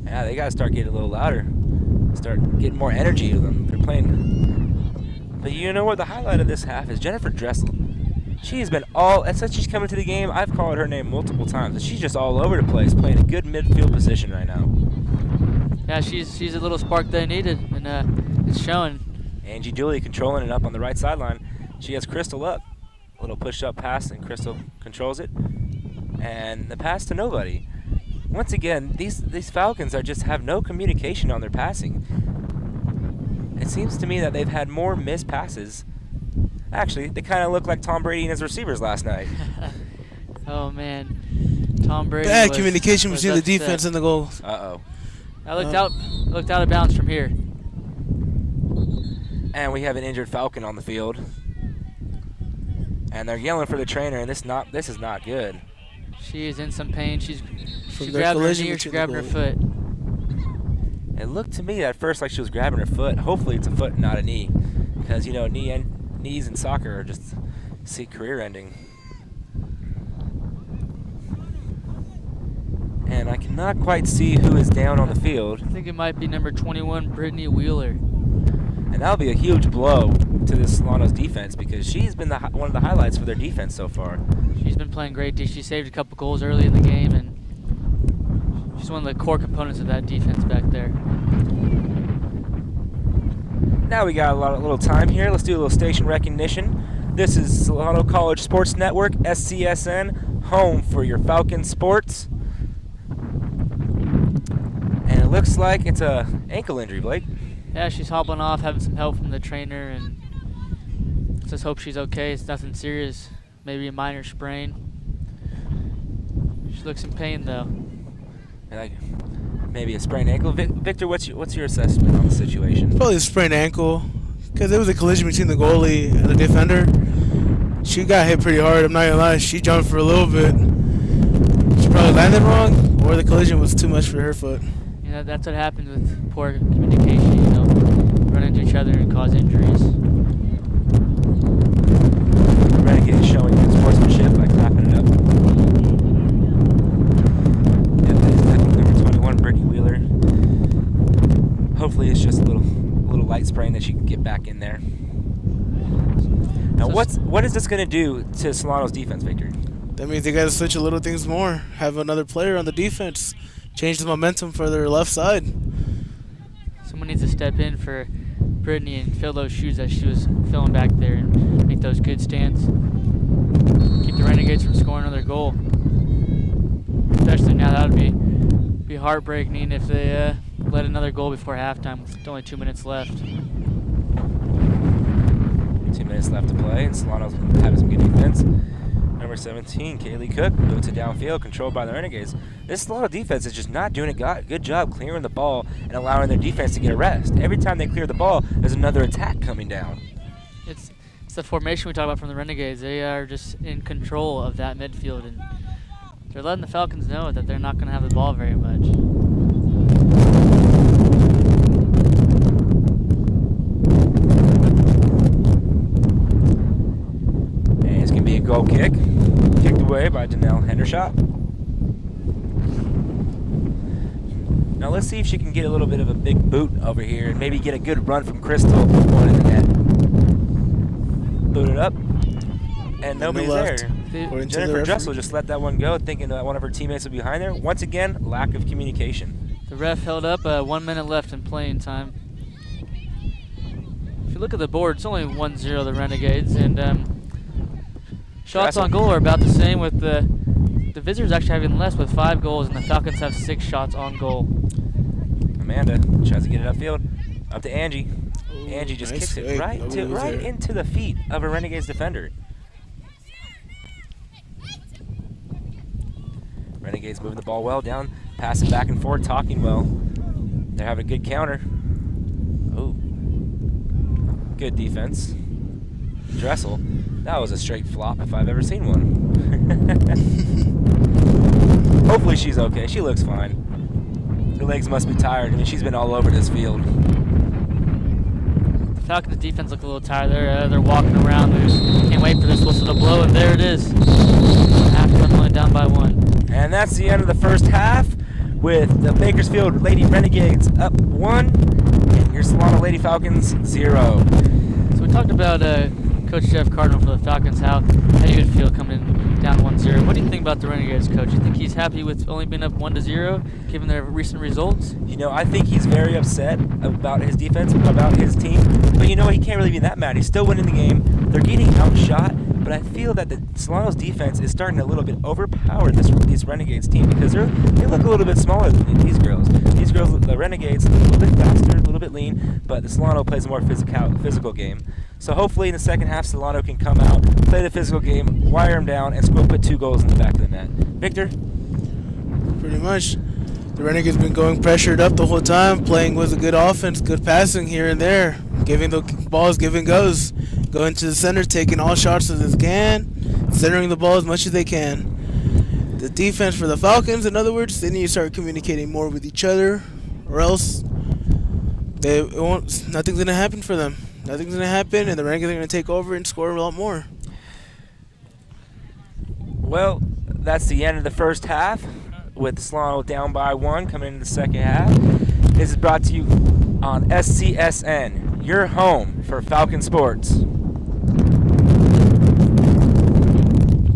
Yeah, they got to start getting a little louder, start getting more energy to them. They're playing. But you know what? The highlight of this half is Jennifer Dessel. She's been since she's coming to the game, I've called her name multiple times, and she's just all over the place, playing a good midfield position right now. Yeah, she's a little spark they needed, and it's showing. Angie Dooley controlling it up on the right sideline. She has Crystal up. A little push-up pass, and Crystal controls it. And the pass to nobody. Once again, these Falcons just have no communication on their passing. It seems to me that they've had more missed passes. Actually, they kind of look like Tom Brady and his receivers last night. Oh man, Tom Brady. Bad communication between the defense and the goal. I looked out of bounds from here. And we have an injured Falcon on the field. And they're yelling for the trainer, and this is not good. She is in some pain. She's from She's their grabbing her collision knee or she's between the grabbing her goalie. foot. It looked to me at first like she was grabbing her foot. Hopefully it's a foot, not a knee, because knees in soccer are just career-ending. And I cannot quite see who is down on the field. I think it might be number 21, Britney Wheeler. And that'll be a huge blow to this Solano's defense because she's been one of the highlights for their defense so far. She's been playing great. She saved a couple goals early in the game, and she's one of the core components of that defense back there. Now we got a little time here. Let's do a little station recognition. This is Solano College Sports Network, SCSN, home for your Falcon sports. And it looks like it's a ankle injury, Blake. Yeah, she's hobbling off, having some help from the trainer, and just hope she's okay. It's nothing serious, maybe a minor sprain. She looks in pain though. Maybe a sprained ankle. Victor, what's your assessment on the situation? Probably a sprained ankle, because there was a collision between the goalie and the defender. She got hit pretty hard. I'm not gonna lie. She jumped for a little bit. She probably landed wrong, or the collision was too much for her foot. Yeah, that's what happens with poor communication. Run into each other and cause injuries. Renegade showing good sportsmanship by clapping it up. Yeah, that is definitely number 21, Britney Wheeler. Hopefully it's just a little light sprain that she can get back in there. Now, what is this going to do to Solano's defense, Victor? That means they got to switch a little things more. Have another player on the defense. Change the momentum for their left side. Someone needs to step in for Britney and fill those shoes that she was filling back there and make those good stands. Keep the Renegades from scoring another goal. Especially now, that would be heartbreaking if they let another goal before halftime with only 2 minutes left. 2 minutes left to play, and Solano's having some good defense. Number 17, Kaylee Cook, boots it downfield, controlled by the Renegades. This Solano defense is just not doing a good job clearing the ball and allowing their defense to get a rest. Every time they clear the ball, there's another attack coming down. It's the formation we talk about from the Renegades. They are just in control of that midfield, and they're letting the Falcons know that they're not going to have the ball very much. And it's going to be a goal kick. Kicked away by Danelle Hendershot. Now let's see if she can get a little bit of a big boot over here and maybe get a good run from Crystal going in the net. Boot it up, and nobody's there. Jennifer Dessel just let that one go, thinking that one of her teammates would be behind there. Once again, lack of communication. The ref held up 1 minute left in playing time. If you look at the board, it's only 1-0 the Renegades, and shots on goal are about the same, with the visitors actually having less with 5 goals, and the Falcons have 6 shots on goal. Amanda tries to get it upfield, up to Angie. Ooh, Angie just nice kicks it fake. right into the feet of a Renegades defender. Renegades moving the ball well down, passing back and forth, talking well. They're having a good counter. Oh, good defense. Dressel, that was a straight flop if I've ever seen one. Hopefully she's okay. She looks fine. Her legs must be tired. I mean, she's been all over this field. The Falcons' defense look a little tired. They're walking around. They just can't wait for this whistle to blow, and there it is. Halftime only down by 1. And that's the end of the first half, with the Bakersfield Lady Renegades up 1 and your Solano Lady Falcons 0. So we talked about Coach Jeff Cardinal for the Falcons, how you would feel coming down 1-0. What do you think about the Renegades, Coach? You think he's happy with only being up 1-0, given their recent results? You know, I think he's very upset about his defense, about his team. But you know what? He can't really be that mad. He's still winning the game. They're getting outshot. But I feel that the Solano's defense is starting to a little bit overpower this Renegades team, because they look a little bit smaller than these girls. These girls, the Renegades, a little bit faster, a little bit lean, but the Solano plays a more physical game. So hopefully in the second half, Solano can come out, play the physical game, wire them down, and put 2 goals in the back of the net. Victor? Pretty much. The Renegades been going pressured up the whole time, playing with a good offense, good passing here and there, giving the balls, giving goes, going to the center, taking all shots as they can, centering the ball as much as they can. The defense for the Falcons, in other words, they need to start communicating more with each other, or else nothing's going to happen for them. Nothing's going to happen, and the Renegades are going to take over and score a lot more. Well, that's the end of the first half, with Solano down by 1 coming into the second half. This is brought to you on SCSN, your home for Falcon Sports.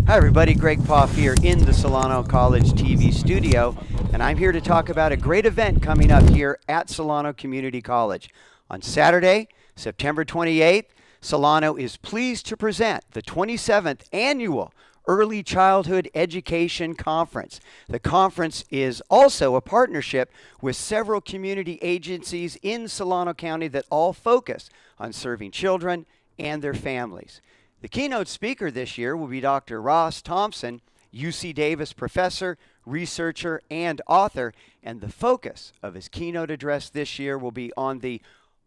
Hi everybody, Greg Poff here in the Solano College TV studio, and I'm here to talk about a great event coming up here at Solano Community College. On Saturday, September 28th, Solano is pleased to present the 27th Annual Early Childhood Education Conference. The conference is also a partnership with several community agencies in Solano County that all focus on serving children and their families. The keynote speaker this year will be Dr. Ross Thompson, UC Davis professor, researcher, and author, and the focus of his keynote address this year will be on the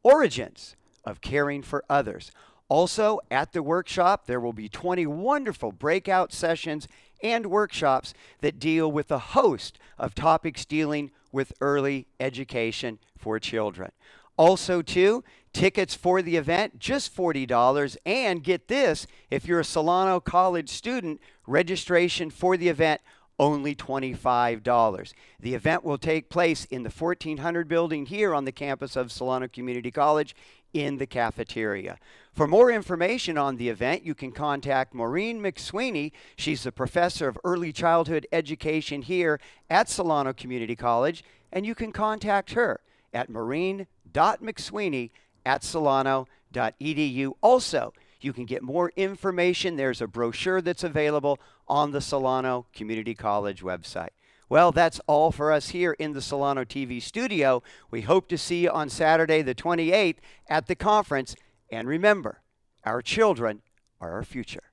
origins of caring for others. Also, at the workshop, there will be 20 wonderful breakout sessions and workshops that deal with a host of topics dealing with early education for children. Also, too, tickets for the event, just $40. And get this, if you're a Solano College student, registration for the event, only $25. The event will take place in the 1400 building here on the campus of Solano Community College in the cafeteria. For more information on the event, you can contact Maureen McSweeney. She's the professor of early childhood education here at Solano Community College, and you can contact her at maureen.mcsweeney@solano.edu. Also, you can get more information. There's a brochure that's available on the Solano Community College website. Well, that's all for us here in the Solano TV studio. We hope to see you on Saturday the 28th at the conference. And remember, our children are our future.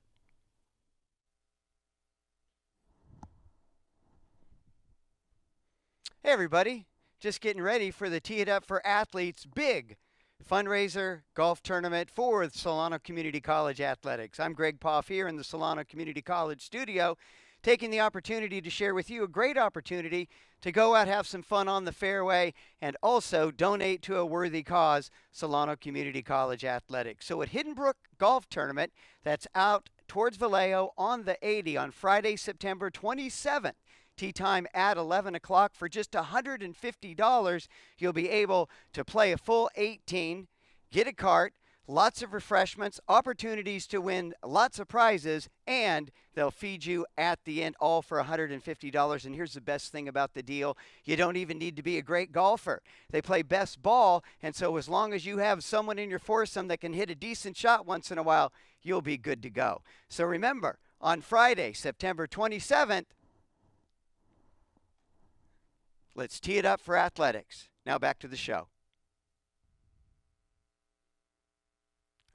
Hey, everybody. Just getting ready for the Tee It Up for Athletes big fundraiser golf tournament for Solano Community College Athletics. I'm Greg Poff here in the Solano Community College studio, taking the opportunity to share with you a great opportunity to go out, have some fun on the fairway, and also donate to a worthy cause, Solano Community College Athletics. So at Hidden Brook Golf Tournament, that's out towards Vallejo on the 80 on Friday, September 27th. Tee time at 11 o'clock. For just $150, you'll be able to play a full 18, get a cart, lots of refreshments, opportunities to win lots of prizes, and they'll feed you at the end, all for $150. And here's the best thing about the deal. You don't even need to be a great golfer. They play best ball, and so as long as you have someone in your foursome that can hit a decent shot once in a while, you'll be good to go. So remember, on Friday, September 27th, let's tee it up for athletics. Now back to the show.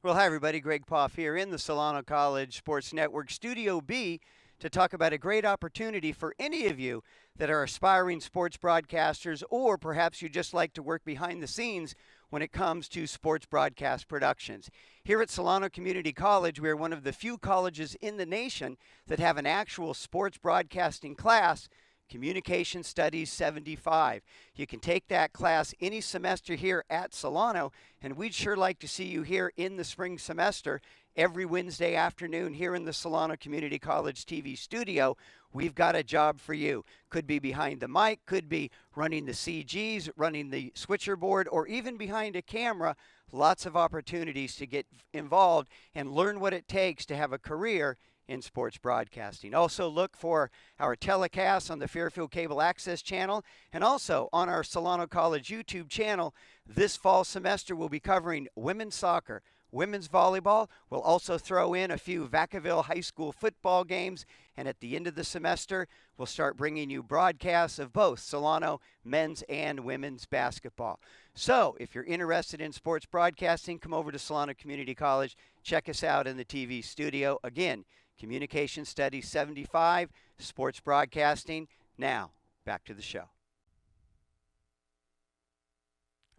Well, hi, everybody. Greg Poff here in the Solano College Sports Network Studio B to talk about a great opportunity for any of you that are aspiring sports broadcasters, or perhaps you just like to work behind the scenes when it comes to sports broadcast productions. Here at Solano Community College, we are one of the few colleges in the nation that have an actual sports broadcasting class, Communication Studies 75. You can take that class any semester here at Solano, and we'd sure like to see you here in the spring semester every Wednesday afternoon here in the Solano Community College TV studio. We've got a job for you. Could be behind the mic, could be running the CGs, running the switcher board, or even behind a camera. Lots of opportunities to get involved and learn what it takes to have a career in sports broadcasting. Also look for our telecasts on the Fairfield Cable Access channel, and also on our Solano College YouTube channel. This fall semester we'll be covering women's soccer, women's volleyball. We'll also throw in a few Vacaville High School football games, and at the end of the semester we'll start bringing you broadcasts of both Solano men's and women's basketball. So if you're interested in sports broadcasting, come over to Solano Community College. Check us out in the TV studio. Again, Communication Studies 75, sports broadcasting. Now, back to the show.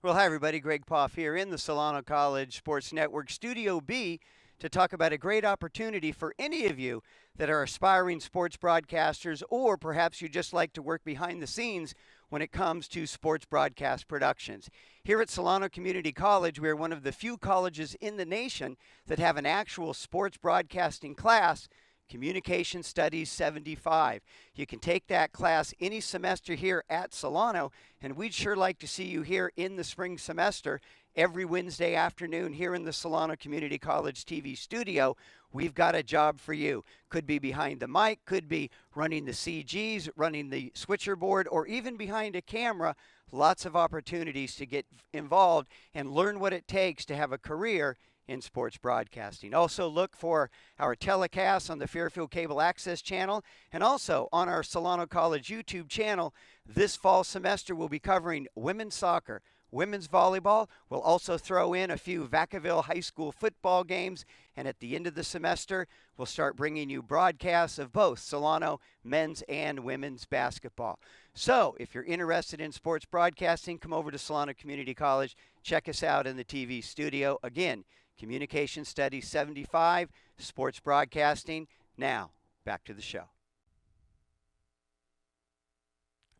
Well, hi, everybody. Greg Poff here in the Solano College Sports Network Studio B to talk about a great opportunity for any of you that are aspiring sports broadcasters, or perhaps you just like to work behind the scenes when it comes to sports broadcast productions. Here at Solano Community College, we are one of the few colleges in the nation that have an actual sports broadcasting class, Communication Studies 75. You can take that class any semester here at Solano, and we'd sure like to see you here in the spring semester every Wednesday afternoon here in the Solano Community College TV studio. We've got a job for you. Could be behind the mic, could be running the CGs, running the switcher board, or even behind a camera. Lots of opportunities to get involved and learn what it takes to have a career in sports broadcasting. Also look for our telecasts on the Fairfield Cable Access channel, and also on our Solano College YouTube channel. This fall semester we'll be covering women's soccer, women's volleyball. We'll also throw in a few Vacaville High School football games, and at the end of the semester we'll start bringing you broadcasts of both Solano men's and women's basketball. So if you're interested in sports broadcasting, come over to Solano Community College. Check us out in the TV studio. Again, Communication Studies 75, sports broadcasting. Now, back to the show.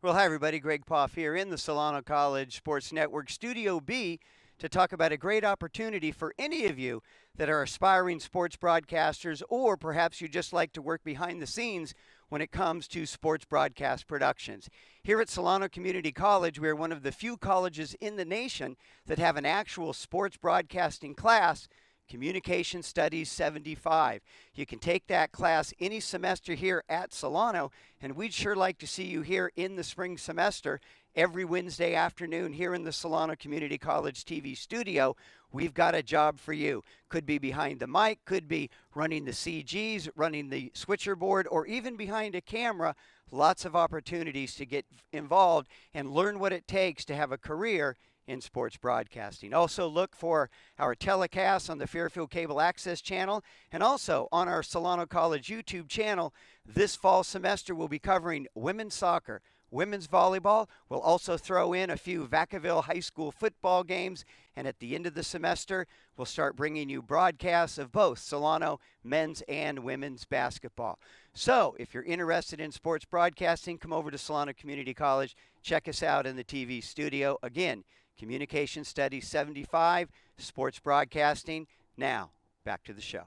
Well, hi, everybody. Greg Poff here in the Solano College Sports Network Studio B to talk about a great opportunity for any of you that are aspiring sports broadcasters, or perhaps you just like to work behind the scenes when it comes to sports broadcast productions. Here at Solano Community College, we are one of the few colleges in the nation that have an actual sports broadcasting class, Communication Studies 75. You can take that class any semester here at Solano, and we'd sure like to see you here in the spring semester every Wednesday afternoon here in the Solano Community College TV studio. We've got a job for you. Could be behind the mic, could be running the CGs, running the switcher board, or even behind a camera. Lots of opportunities to get involved and learn what it takes to have a career in sports broadcasting. Also look for our telecasts on the Fairfield Cable Access channel, and also on our Solano College YouTube channel. This fall semester we'll be covering women's soccer, women's volleyball. We'll also throw in a few Vacaville High School football games, and at the end of the semester we'll start bringing you broadcasts of both Solano men's and women's basketball. So if you're interested in sports broadcasting, come over to Solano Community College. Check us out in the TV studio. Again, Communication Studies 75, sports broadcasting. Now, back to the show.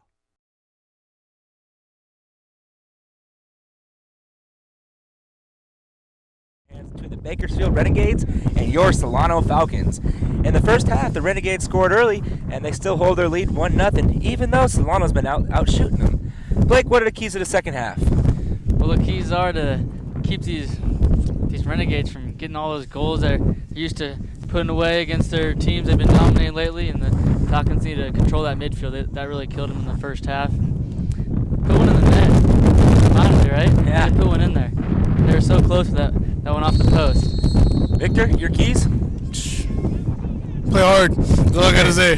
Between the Bakersfield Renegades and your Solano Falcons. In the first half, the Renegades scored early, and they still hold their lead 1-0, even though Solano's been out shooting them. Blake, what are the keys to the second half? Well, the keys are to keep these Renegades from getting all those goals they're used to putting away against their teams they've been dominating lately, and the Falcons need to control that midfield. That really killed them in the first half. Put one in the net, finally, right? Yeah. They put one in there. They were so close with that one off the post. Victor, your keys? Play hard. That's all I gotta say.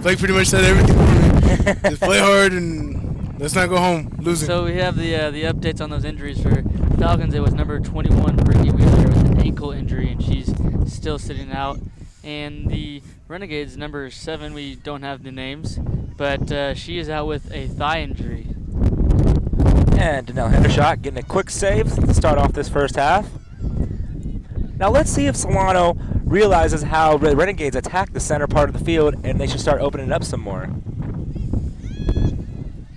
Blake pretty much said everything for me. Just play hard and let's not go home losing. So we have the updates on those injuries for Falcons. It was number 21, Britney Wheeler, with an ankle injury, and she's still sitting out. And the Renegades, number 7, we don't have the names, but she is out with a thigh injury. And Danelle Hendershot getting a quick save to start off this first half. Now let's see if Solano realizes how the Renegades attack the center part of the field, and they should start opening it up some more.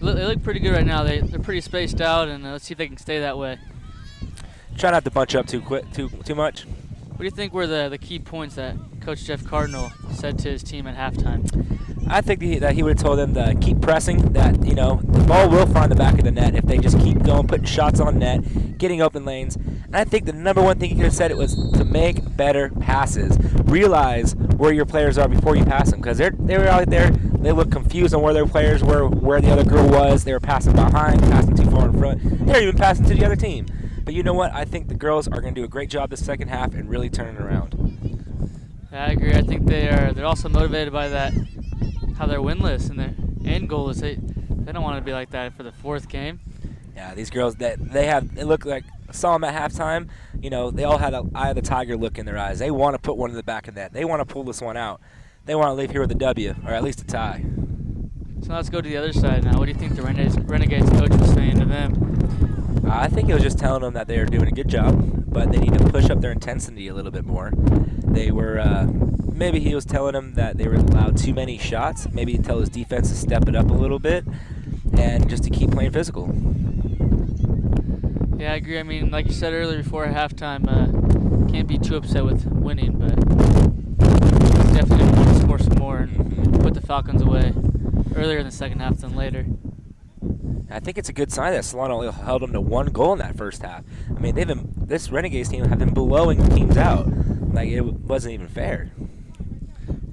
They look pretty good right now. They're pretty spaced out, and let's see if they can stay that way. Try not to bunch up too much. What do you think were the key points that Coach Jeff Cardinal said to his team at halftime? I think that he would have told them to keep pressing, that, the ball will find the back of the net if they just keep going, putting shots on net, getting open lanes. And I think the number one thing he could have said it was to make better passes. Realize where your players are before you pass them, because they were out there, they looked confused on where their players were, where the other girl was. They were passing behind, passing too far in front. They were even passing to the other team. But you know what? I think the girls are going to do a great job this second half and really turn it around. Yeah, I agree. I think they're also motivated by that, how they're winless, and their end goal is they don't want to be like that for the fourth game. Yeah, these girls, they look like, I saw them at halftime, they all had an eye of the tiger look in their eyes. They want to put one in the back of that. They want to pull this one out. They want to leave here with a W, or at least a tie. So let's go to the other side now. What do you think the Renegades coach was saying to them? I think he was just telling them that they were doing a good job, but they need to push up their intensity a little bit more. They were, maybe he was telling them that they were allowed too many shots. Maybe tell his defense to step it up a little bit and just to keep playing physical. Yeah, I agree. I mean, like you said earlier before halftime, can't be too upset with winning, but definitely want to score some more and put the Falcons away earlier in the second half than later. I think it's a good sign that Solano held them to 1 goal in that first half. I mean, this Renegades team have been blowing teams out. Like, it wasn't even fair.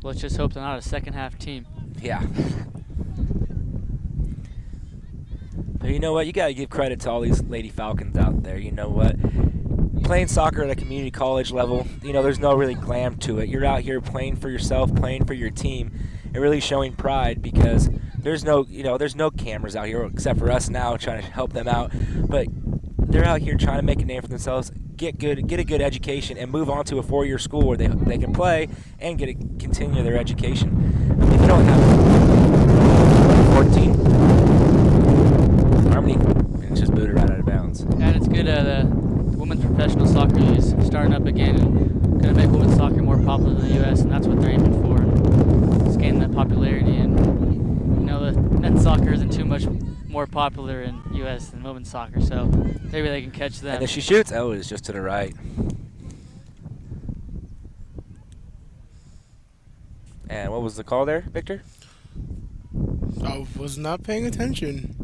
Let's just hope they're not a second half team. Yeah. But you know what? You got to give credit to all these Lady Falcons out there. You know what? Playing soccer at a community college level, there's no really glam to it. You're out here playing for yourself, playing for your team, and really showing pride because there's no cameras out here except for us now trying to help them out. But they're out here trying to make a name for themselves, get a good education, and move on to a 4-year school where they can play and continue their education. I mean, they don't have 14. Harmony, and it's just booted right out of bounds. And it's good the women's professional soccer league is starting up again and going to make women's soccer more popular in the U.S., and that's what they're aiming for. It's gaining that popularity, and the men's soccer isn't too much more popular in U.S. than women's soccer, so maybe they can catch them. And if she shoots, it's just to the right. And what was the call there, Victor? I was not paying attention,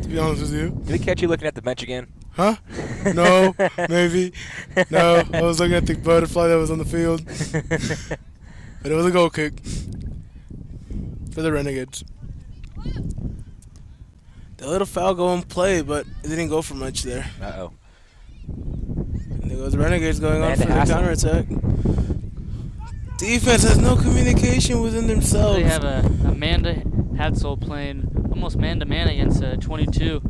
to be honest with you. Did we catch you looking at the bench again? Huh? No, maybe. No, I was looking at the butterfly that was on the field. But it was a goal kick for the Renegades. The little foul go and play, but it didn't go for much there. Uh-oh. And there goes the Renegades going on for the Hassel. counterattack. Defense has no communication within themselves. They have Amanda Hadsel playing almost man-to-man against 22.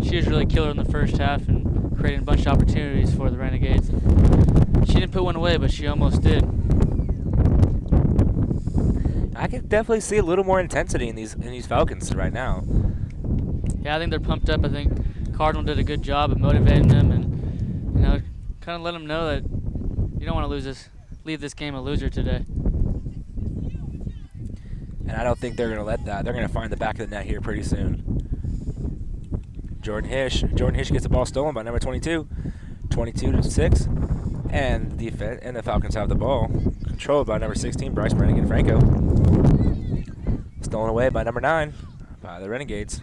She was really killer in the first half and creating a bunch of opportunities for the Renegades. She didn't put one away, but she almost did. I can definitely see a little more intensity in these Falcons right now. Yeah, I think they're pumped up. I think Cardinal did a good job of motivating them and kind of let them know that you don't want to leave this game a loser today. And I don't think they're going to let that. They're going to find the back of the net here pretty soon. Jordan Hish gets the ball stolen by number 22. 22-6. And the Falcons have the ball. Controlled by number 16, Bryce Branagan-Franco. Stolen away by number 9, by the Renegades.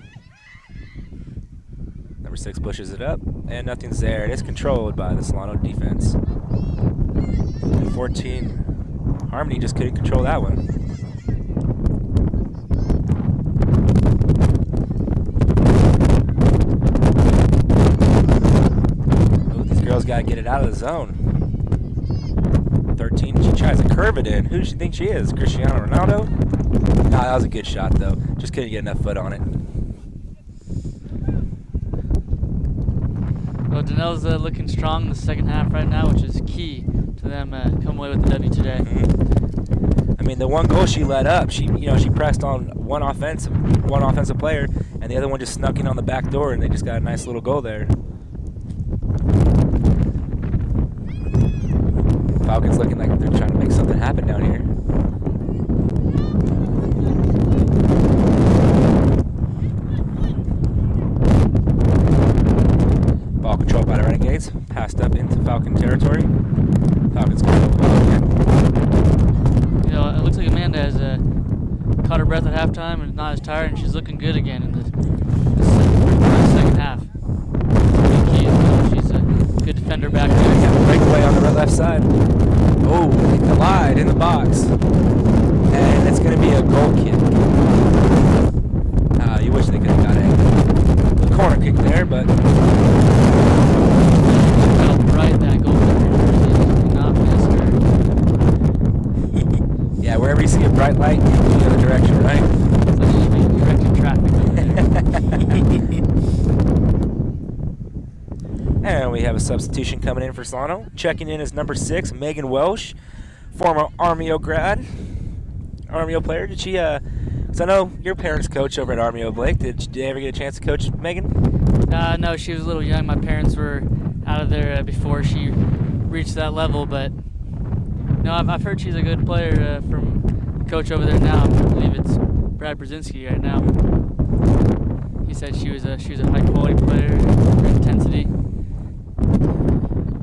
Number 6 pushes it up, and nothing's there. It is controlled by the Solano defense. And 14, Harmony just couldn't control that one. Oh, these girls got to get it out of the zone. 13, she tries to curve it in. Who does she think she is? Cristiano Ronaldo? Nah, that was a good shot, though. Just couldn't get enough foot on it. Well, Danelle's looking strong in the second half right now, which is key to them coming away with the W today. I mean, the one goal she let up, she pressed on one offensive player, and the other one just snuck in on the back door, and they just got a nice little goal there. Falcons looking like they're trying to make something happen down here. Ball controlled by the Renegades. Passed up into Falcon territory. Falcons control the ball again. It looks like Amanda has caught her breath at halftime and not as tired, and she's looking good again in the second half. She's a good defender back there. Got a breakaway on the left side. Oh, they collide in the box. And it's going to be a goal kick. You wish they could have got a corner kick there, but... Felt right, that goalkeeper did not miss her. Yeah, wherever you see a bright light, you go the other direction, right? It's like she's being directed traffic over there. And we have a substitution coming in for Solano. Checking in is number 6, Megan Welsh, former Armio grad. Armio player. Did she So I know your parents coach over at Army O. Blake. Did you ever get a chance to coach Megan? No, she was a little young. My parents were out of there before she reached that level, but no, I've heard she's a good player from the coach over there now. I believe it's Brad Brzezinski right now. He said she was a high quality player, great intensity.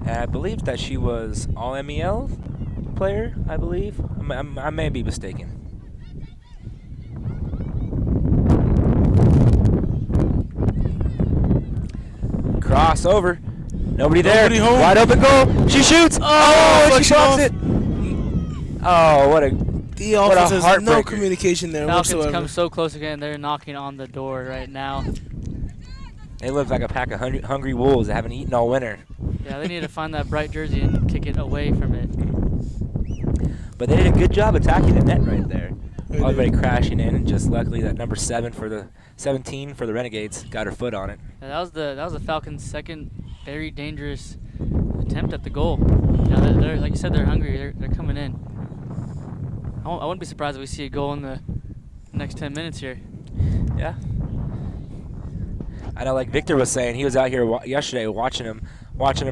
And I believe that she was all MEL player, I believe. I may be mistaken. Crossover. Nobody there. Nobody home. Wide open goal. She shoots. Oh, and she off. blocks it. Oh, what a The what a offense has no heartbreaker. communication there Falcons whatsoever. come so close again. They're knocking on the door right now. They look like a pack of hungry wolves that haven't eaten all winter. Yeah, they need to find that bright jersey and kick it away from it. But they did a good job attacking the net right there. They did. Everybody crashing in, and just luckily that number 17 for the Renegades got her foot on it. Yeah, that was the Falcons' second very dangerous attempt at the goal. You know, they're like you said, they're hungry. They're coming in. I wouldn't be surprised if we see a goal in the next 10 minutes here. Yeah. I know, like Victor was saying, he was out here yesterday watching him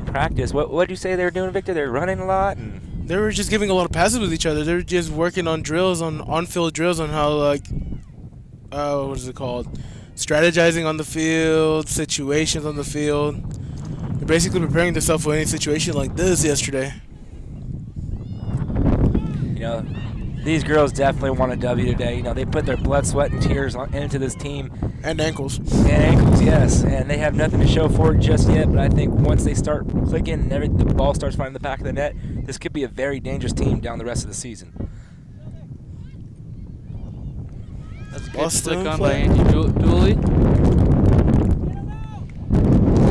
practice. What did you say they were doing, Victor? They're running a lot, and They were just giving a lot of passes with each other. They were just working on drills, on-field drills on how, like, what is it called? Strategizing on the field, situations on the field. They're basically preparing themselves for any situation like this yesterday. you know, these girls definitely want a W today. You know, they put their blood, sweat, and tears into this team. And ankles. And ankles, yes. And they have nothing to show for it just yet, but I think once they start clicking and the ball starts finding the back of the net, this could be a very dangerous team down the rest of the season. That's a Ball good still flick in on play. by Angie Dooley.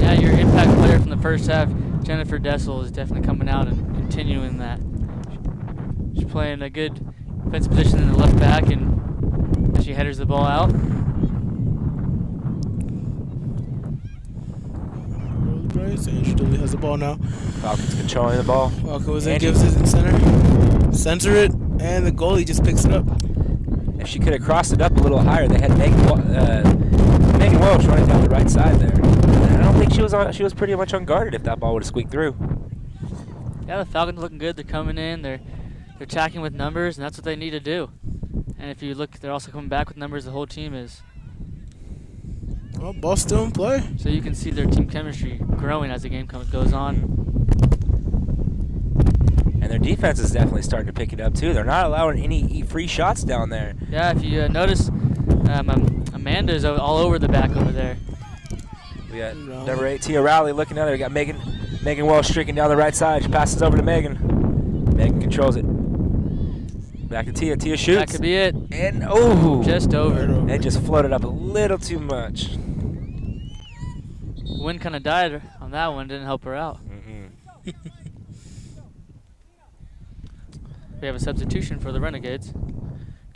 Yeah, your impact player from the first half, Jennifer Dessel, is definitely coming out and continuing that. She's playing a good defensive position in the left back, and she headers the ball out. Bryce, and she totally has the ball now. Falcons controlling the ball. Falcon was in, Angie. gives it in center. Center it, and the goalie just picks it up. If she could have crossed it up a little higher, they had Megan Welch running down the right side there. And I don't think she was pretty much unguarded if that ball would have squeaked through. Yeah, the Falcons looking good. They're coming in. They're attacking with numbers, and that's what they need to do. And if you look, they're also coming back with numbers. The whole team is. Well, ball's still in play. So you can see their team chemistry growing as the game goes on. And their defense is definitely starting to pick it up too. They're not allowing any free shots down there. Yeah, if you notice, Amanda's all over the back over there. We got number 8, Tia Rowley looking at her. We got Megan Welch streaking down the right side. She passes over to Megan. Megan controls it. Back to Tia. Tia shoots. That could be it. And oh, Just over. Right over. it just floated up a little too much. The wind kind of died on that one. Didn't help her out. We have a substitution for the Renegades.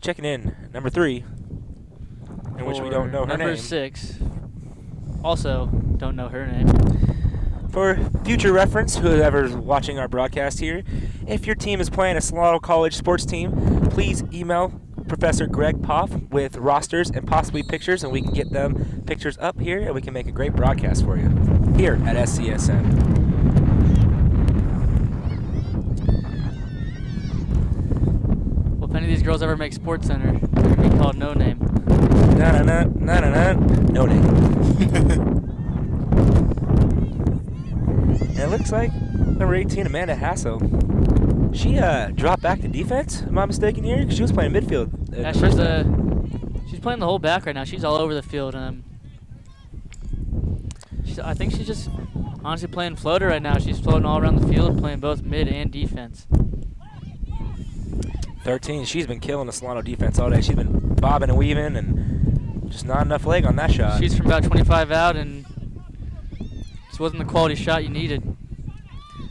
Checking in, number 3, in which we don't know her number name. 6. Also, don't know her name. For future reference, whoever's watching our broadcast here, if your team is playing a Solano College sports team, please email Professor Greg Poff with rosters and possibly pictures, and we can get them pictures up here, and we can make a great broadcast for you here at SCSN. Well, if any of these girls ever make Sports Center, they're going to be called No Name. Na-na-na, no name. And it looks like number 18, Amanda Hassel. She dropped back to defense, am I mistaken here? 'Cause she was playing midfield. Yeah, she's playing the whole back right now. She's all over the field. I think she's just honestly playing floater right now. She's floating all around the field, playing both mid and defense. 13, she's been killing the Solano defense all day. She's been bobbing and weaving, and just not enough leg on that shot. She's from about 25 out, and this wasn't the quality shot you needed.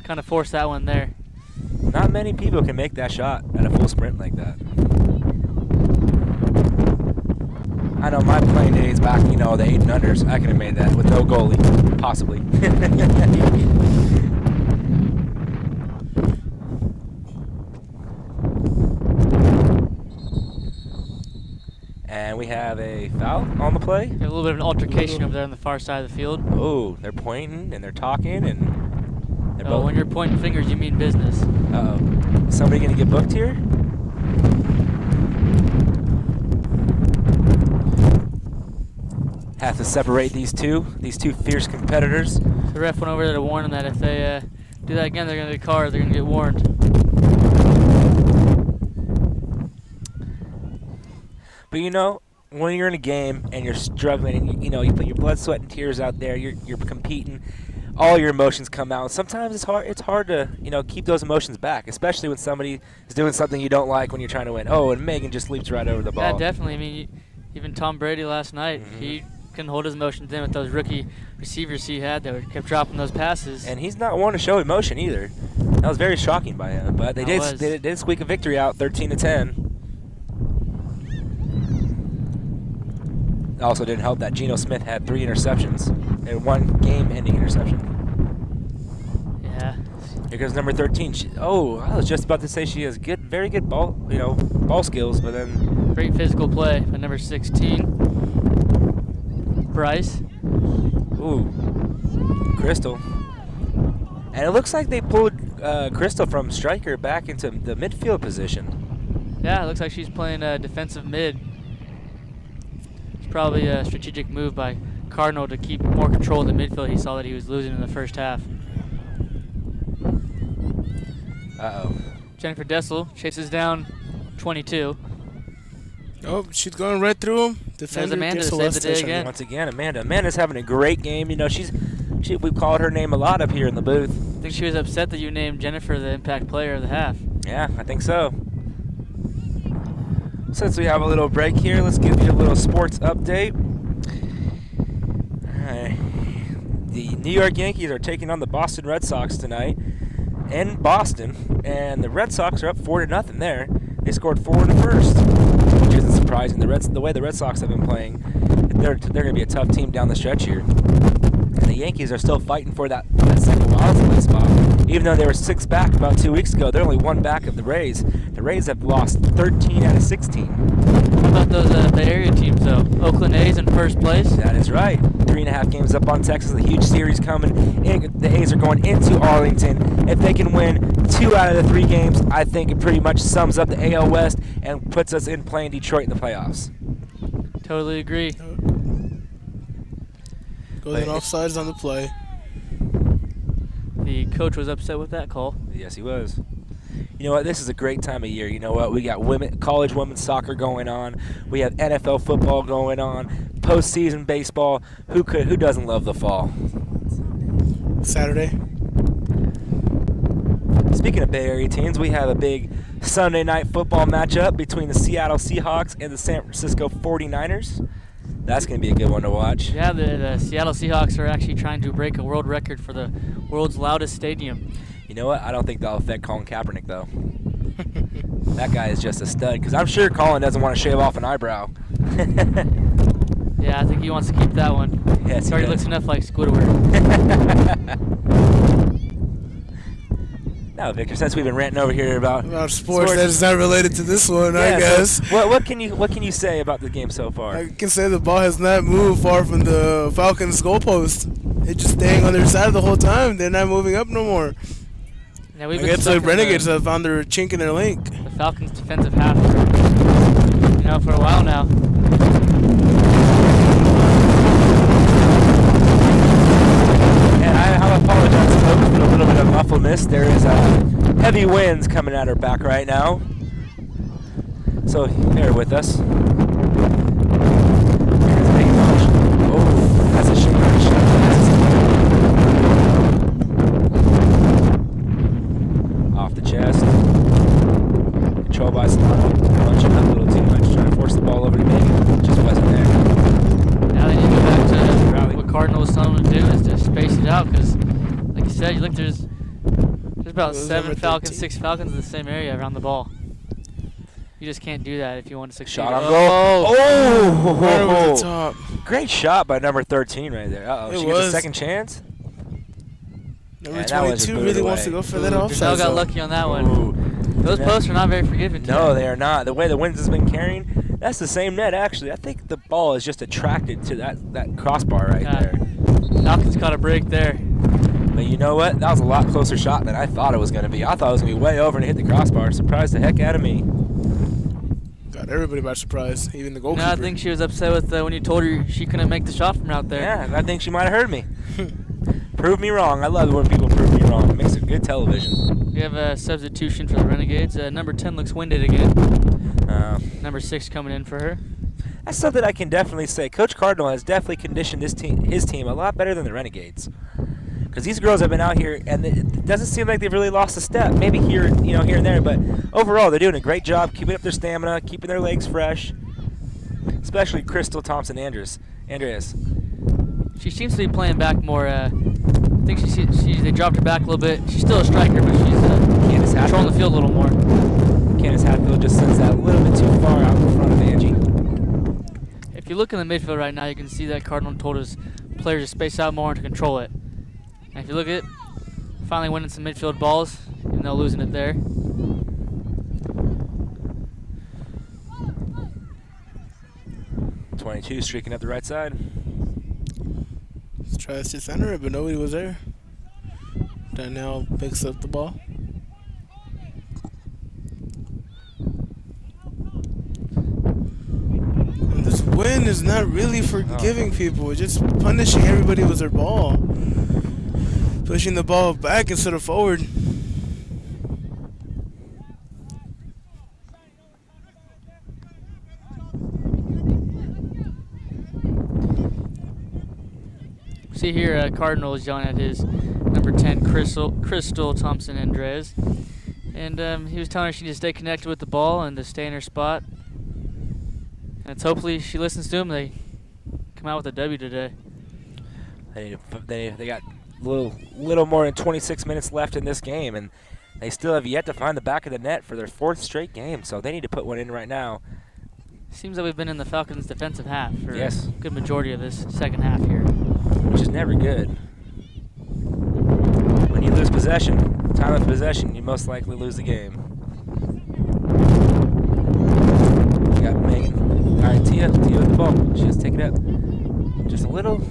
Kind of forced that one there. Not many people can make that shot at a full sprint like that. I know my playing days back, the 8 and unders, I could have made that with no goalie, possibly. have a foul on the play. A little bit of an altercation over there on the far side of the field. Oh, they're pointing and they're talking and they're both. When you're pointing fingers, you mean business. Uh-oh. Somebody going to get booked here? Have to separate these two fierce competitors. The ref went over there to warn them that if they do that again, they're going to get carded. They're going to get warned. But you know, when you're in a game and you're struggling, and you put your blood, sweat, and tears out there, you're competing, all your emotions come out. Sometimes it's hard to keep those emotions back, especially when somebody is doing something you don't like when you're trying to win. Oh, and Megan just leaps right over the ball. Yeah, definitely. I mean, even Tom Brady last night, he couldn't hold his emotions in with those rookie receivers he had that kept dropping those passes. And he's not one to show emotion either. That was very shocking by him. But they did squeak a victory out, 13-10. Also didn't help that Geno Smith had 3 interceptions and 1 game-ending interception. Yeah. Here goes number 13. I was just about to say she has very good ball skills, but then great physical play by number 16, Bryce. Ooh, Crystal. And it looks like they pulled Crystal from striker back into the midfield position. Yeah, it looks like she's playing defensive mid. Probably a strategic move by Cardinal to keep more control of the midfield. He saw that he was losing in the first half. Uh-oh. Jennifer Dessel chases down 22. Oh, she's going right through him. There's Amanda to save the day again. Once again, Amanda's having a great game. We've called her name a lot up here in the booth. I think she was upset that you named Jennifer the impact player of the half. Yeah, I think so. Since we have a little break here, let's give you a little sports update. All right. The New York Yankees are taking on the Boston Red Sox tonight in Boston, and the Red Sox are up 4-0 there. They scored 4 in the first, which isn't surprising. The way the Red Sox have been playing, they're going to be a tough team down the stretch here. And the Yankees are still fighting for that second wild card spot. Even though they were 6 back about 2 weeks ago, they're only 1 back of the Rays. The Rays have lost 13 out of 16. How about those Bay Area teams, though? Oakland A's in first place. That is right. 3.5 games up on Texas. A huge series coming. The A's are going into Arlington. If they can win 2 out of the 3 games, I think it pretty much sums up the AL West and puts us in playing Detroit in the playoffs. Totally agree. Goes in offsides on the play. The coach was upset with that call. Yes, he was. You know what? This is a great time of year. You know what? We got college women's soccer going on. We have NFL football going on. Postseason baseball. Who doesn't love the fall? Saturday. Speaking of Bay Area teams, we have a big Sunday night football matchup between the Seattle Seahawks and the San Francisco 49ers. That's going to be a good one to watch. Yeah, the Seattle Seahawks are actually trying to break a world record for the world's loudest stadium. You know what? I don't think that'll affect Colin Kaepernick, though. That guy is just a stud, because I'm sure Colin doesn't want to shave off an eyebrow. Yeah, I think he wants to keep that one. Yes, he already looks enough like Squidward. Now, Victor, since we've been ranting over here about sports that is not related to this one, I guess. So what can you say about the game so far? I can say the ball has not moved far from the Falcons' goalpost. It's just staying on their side the whole time. They're not moving up no more. Yeah, I guess the Renegades have found their chink in their link. The Falcons' defensive half for a while now. And I apologize to folks for a little bit of muffledness. There is heavy winds coming at our back right now. So bear with us. Oh, that's a shot. Off the chest. Control by Solano. Punching up a little too much. Trying to force the ball over to Megan. Just wasn't there. Now they need to go back to what Cardinal was telling them to do, is to space it out, because like you said, you look, there's about 7 Falcons, 6 Falcons in the same area around the ball. You just can't do that if you want to succeed. Shot on goal. Oh! Right over the top. Great shot by number 13 right there. Uh-oh. She gets a second chance. Number 22 really wants to go for that offside. Dessel got lucky on that one. Those posts are not very forgiving. No, they are not. The way the winds has been carrying, That's the same net, actually. I think the ball is just attracted to that crossbar right there. Falcons caught a break there. But you know what? That was a lot closer shot than I thought it was going to be. I thought it was going to be way over and hit the crossbar. Surprised the heck out of me. Got everybody by surprise, even the goalkeeper. No, I think she was upset with when you told her she couldn't make the shot from out there. Yeah, I think she might have heard me. Prove me wrong. I love when people prove me wrong. It makes it good television. We have a substitution for the Renegades. Number 10 looks winded again. Number 6 coming in for her. That's something I can definitely say. Coach Cardinal has definitely conditioned his team a lot better than the Renegades. Because these girls have been out here, and it doesn't seem like they've really lost a step. Maybe here and there, but overall they're doing a great job keeping up their stamina, keeping their legs fresh. Especially Crystal Thompson Andreas. She seems to be playing back more. I think they dropped her back a little bit. She's still a striker, but she's controlling the field a little more. Candace Hatfield just sends that a little bit too far out in front of Angie. If you look in the midfield right now, you can see that Cardinal told his players to space out more and to control it. And if you look at it, finally winning some midfield balls, even though losing it there. .22 streaking up the right side. Tries to center it, but nobody was there. Danielle picks up the ball. And this win is not really forgiving people. It's just punishing everybody with their ball. Pushing the ball back instead of forward. See here, Cardinal is yelling at his number 10, Crystal Thompson Andres. And he was telling her she needs to stay connected with the ball and to stay in her spot. And it's hopefully she listens to him. They come out with a W today. They got little more than 26 minutes left in this game, and they still have yet to find the back of the net for their 4th straight game. So they need to put one in right now. Seems like we've been in the Falcons' defensive half for a good majority of this second half here. Which is never good. When you lose possession, time of possession, you most likely lose the game. We got Megan. All right, Tia with the ball. She has to take it up. Just a little.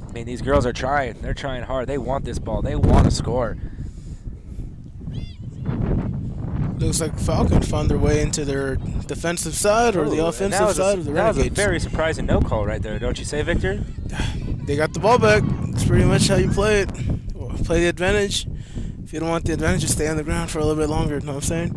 I mean, these girls are trying. They're trying hard. They want this ball. They want to score. Looks like Falcons found their way into their defensive side or the offensive side of the Renegades. That was a very surprising no call right there, don't you say, Victor? They got the ball back. That's pretty much how you play it. Play the advantage. If you don't want the advantage, just stay on the ground for a little bit longer. You know what I'm saying?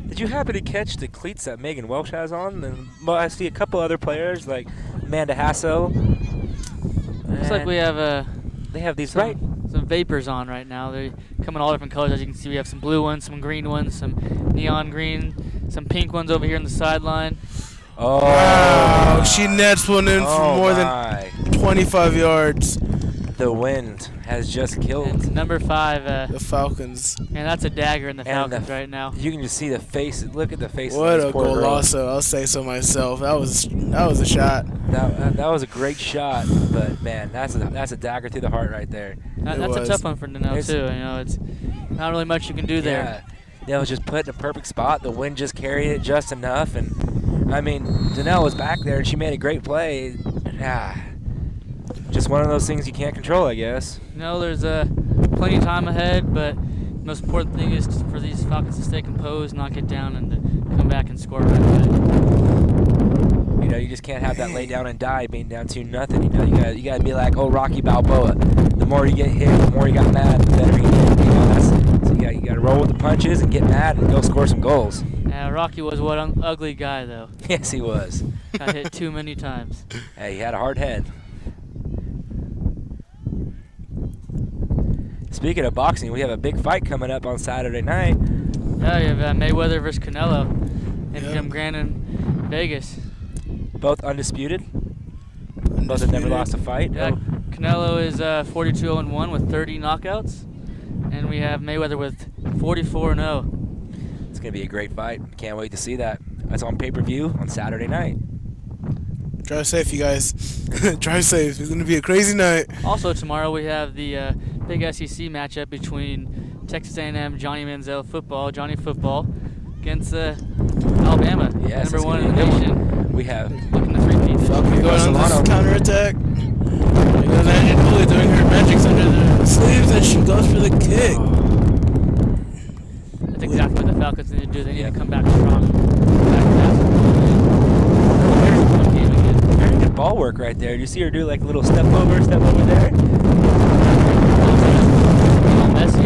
Did you happen to catch the cleats that Megan Welsh has on? And I see a couple other players like Amanda Hasso. Looks like we have they have these some vapors on right now. They come in all different colors. As you can see, we have some blue ones, some green ones, some neon green, some pink ones over here on the sideline. Oh, wow. She nets one in for more than 25 yards. The wind has just killed. And number 5. The Falcons. And that's a dagger in the Falcons right now. You can just see the face. Look at the face. What of a goal! Also, I'll say so myself. That was a shot. That was a great shot, but man, that's a dagger through the heart right there. That's a tough one for Donnell too. You know, it's not really much you can do there. Yeah, it was just put in a perfect spot. The wind just carried it just enough, and I mean, Donnell was back there and she made a great play. Just one of those things you can't control, I guess. No, there's plenty of time ahead, but the most important thing is for these Falcons to stay composed, not get down, and to come back and score right away. You know, you just can't have that lay down and die being down 2-0. You know, you gotta be like, oh, Rocky Balboa. The more you get hit, the more you got mad, the better you get. You know, so you gotta roll with the punches and get mad and go score some goals. Yeah, Rocky was one ugly guy though. Yes, he was. Got hit too many times. Hey, he had a hard head. Speaking of boxing, we have a big fight coming up on Saturday night. Yeah, you have Mayweather versus Canelo in Jim Grant in Vegas. Both undisputed. Both have never lost a fight. Yeah, Canelo is 42-0-1 with 30 knockouts, and we have Mayweather with 44-0. It's gonna be a great fight. Can't wait to see that. That's on pay-per-view on Saturday night. Drive safe, you guys. Drive safe. It's going to be a crazy night. Also tomorrow we have the big SEC matchup between Texas A&M Johnny Manziel Johnny Football, against Alabama, Yes, number it's one gonna in be the a good nation. We have Looking to three-peat. Falcons going on Solano. this counterattack. There goes Angel Bully doing her magics under the sleeves, and she goes for the kick. That's exactly what the Falcons need to do. They need Yep. to come back strong. Back fast. Game again. very good ball work right there. Do you see her do like a little step over there? Messy.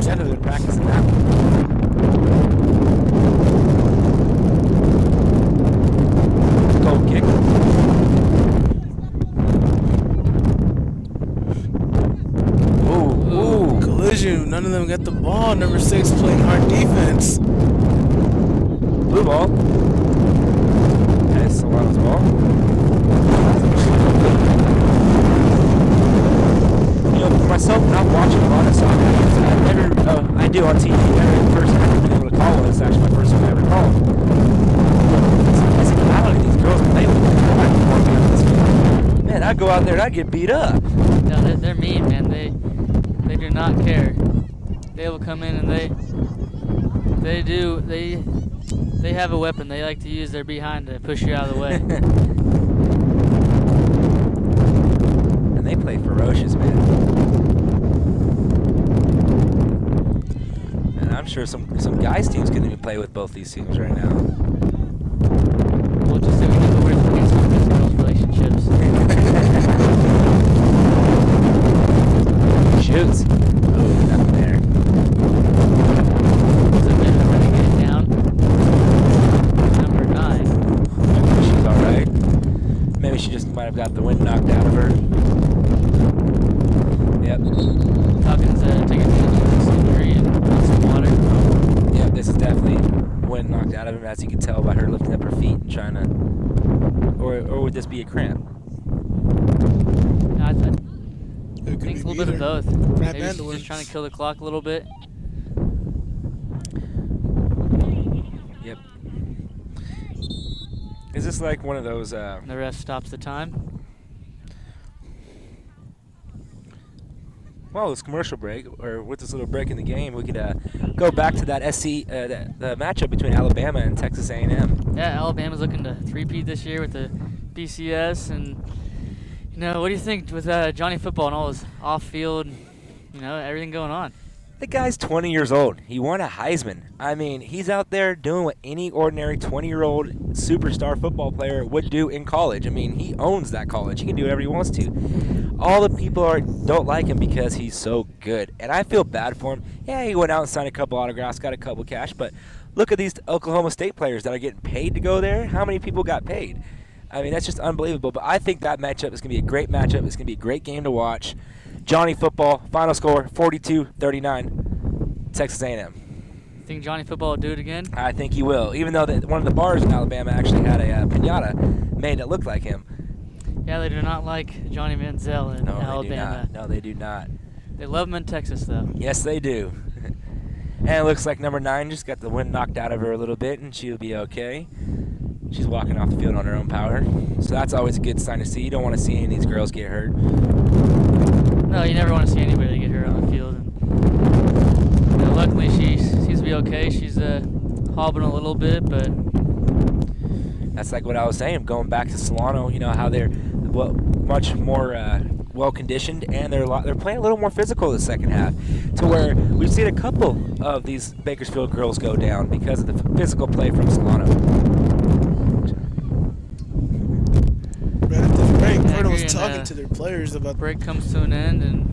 Definitely been practicing that. Goal kick. Ooh. Collision. None of them got the ball. Number 6 playing hard defense. Blue ball. That is Solano's ball. You know, for myself, not watching a lot of soccer. I do on TV. The first time I've been able to call one. It's actually my first one I ever called. It's the physicality these girls play with. Man, I'd go out there and I'd get beat up. No, they're mean, man. They do not care. They will come in and they have a weapon. They like to use their behind to push you out of the way. And they play ferocious, man. And I'm sure some guys' teams couldn't even play with both these teams right now. We'll just say we never work against those relationships. Shoots. Oh, nothing there. So maybe we're going to get it down. Number 9. Maybe she's alright. Maybe she just might have got the wind knocked out of her. Yep. Falcons taking advantage of this injury and want some water. Yep, this is definitely wind knocked out of him, as you can tell by her lifting up her feet and trying to. Or would this be a cramp? I It could think it's a be little bit of either. both. Crap Maybe and she's wind. just trying to kill the clock a little bit. Yep. Is this like one of those? The ref stops the time. Well, this commercial break, or with this little break in the game, we could go back to that the matchup between Alabama and Texas A&M. Yeah, Alabama's looking to three-peat this year with the BCS, and what do you think with Johnny Football and all his off-field, everything going on? The guy's 20 years old. He won a Heisman. I mean, he's out there doing what any ordinary 20-year-old superstar football player would do in college. I mean, he owns that college. He can do whatever he wants to. All the people don't like him because he's so good. And I feel bad for him. Yeah, he went out and signed a couple autographs, got a couple cash, but look at these Oklahoma State players that are getting paid to go there. How many people got paid? I mean, that's just unbelievable. But I think that matchup is going to be a great matchup. It's going to be a great game to watch. Johnny Football, final score 42-39, Texas A&M. Think Johnny Football will do it again? I think he will, even though one of the bars in Alabama actually had a pinata made it look like him. Yeah, they do not like Johnny Manziel in Alabama. No, they do not. They love him in Texas, though. Yes, they do. And it looks like number 9 just got the wind knocked out of her a little bit, and she'll be okay. She's walking off the field on her own power. So that's always a good sign to see. You don't want to see any of these girls get hurt. No, you never want to see anybody get hurt on the field. And, luckily, she seems to be okay. She's hobbling a little bit, but that's like what I was saying, going back to Solano, how they're much more well-conditioned, and they're playing a little more physical the second half, to where we've seen a couple of these Bakersfield girls go down because of the physical play from Solano. Right after the break, Yeah, I Koerner was agree, talking and, to their players about break comes to an end, and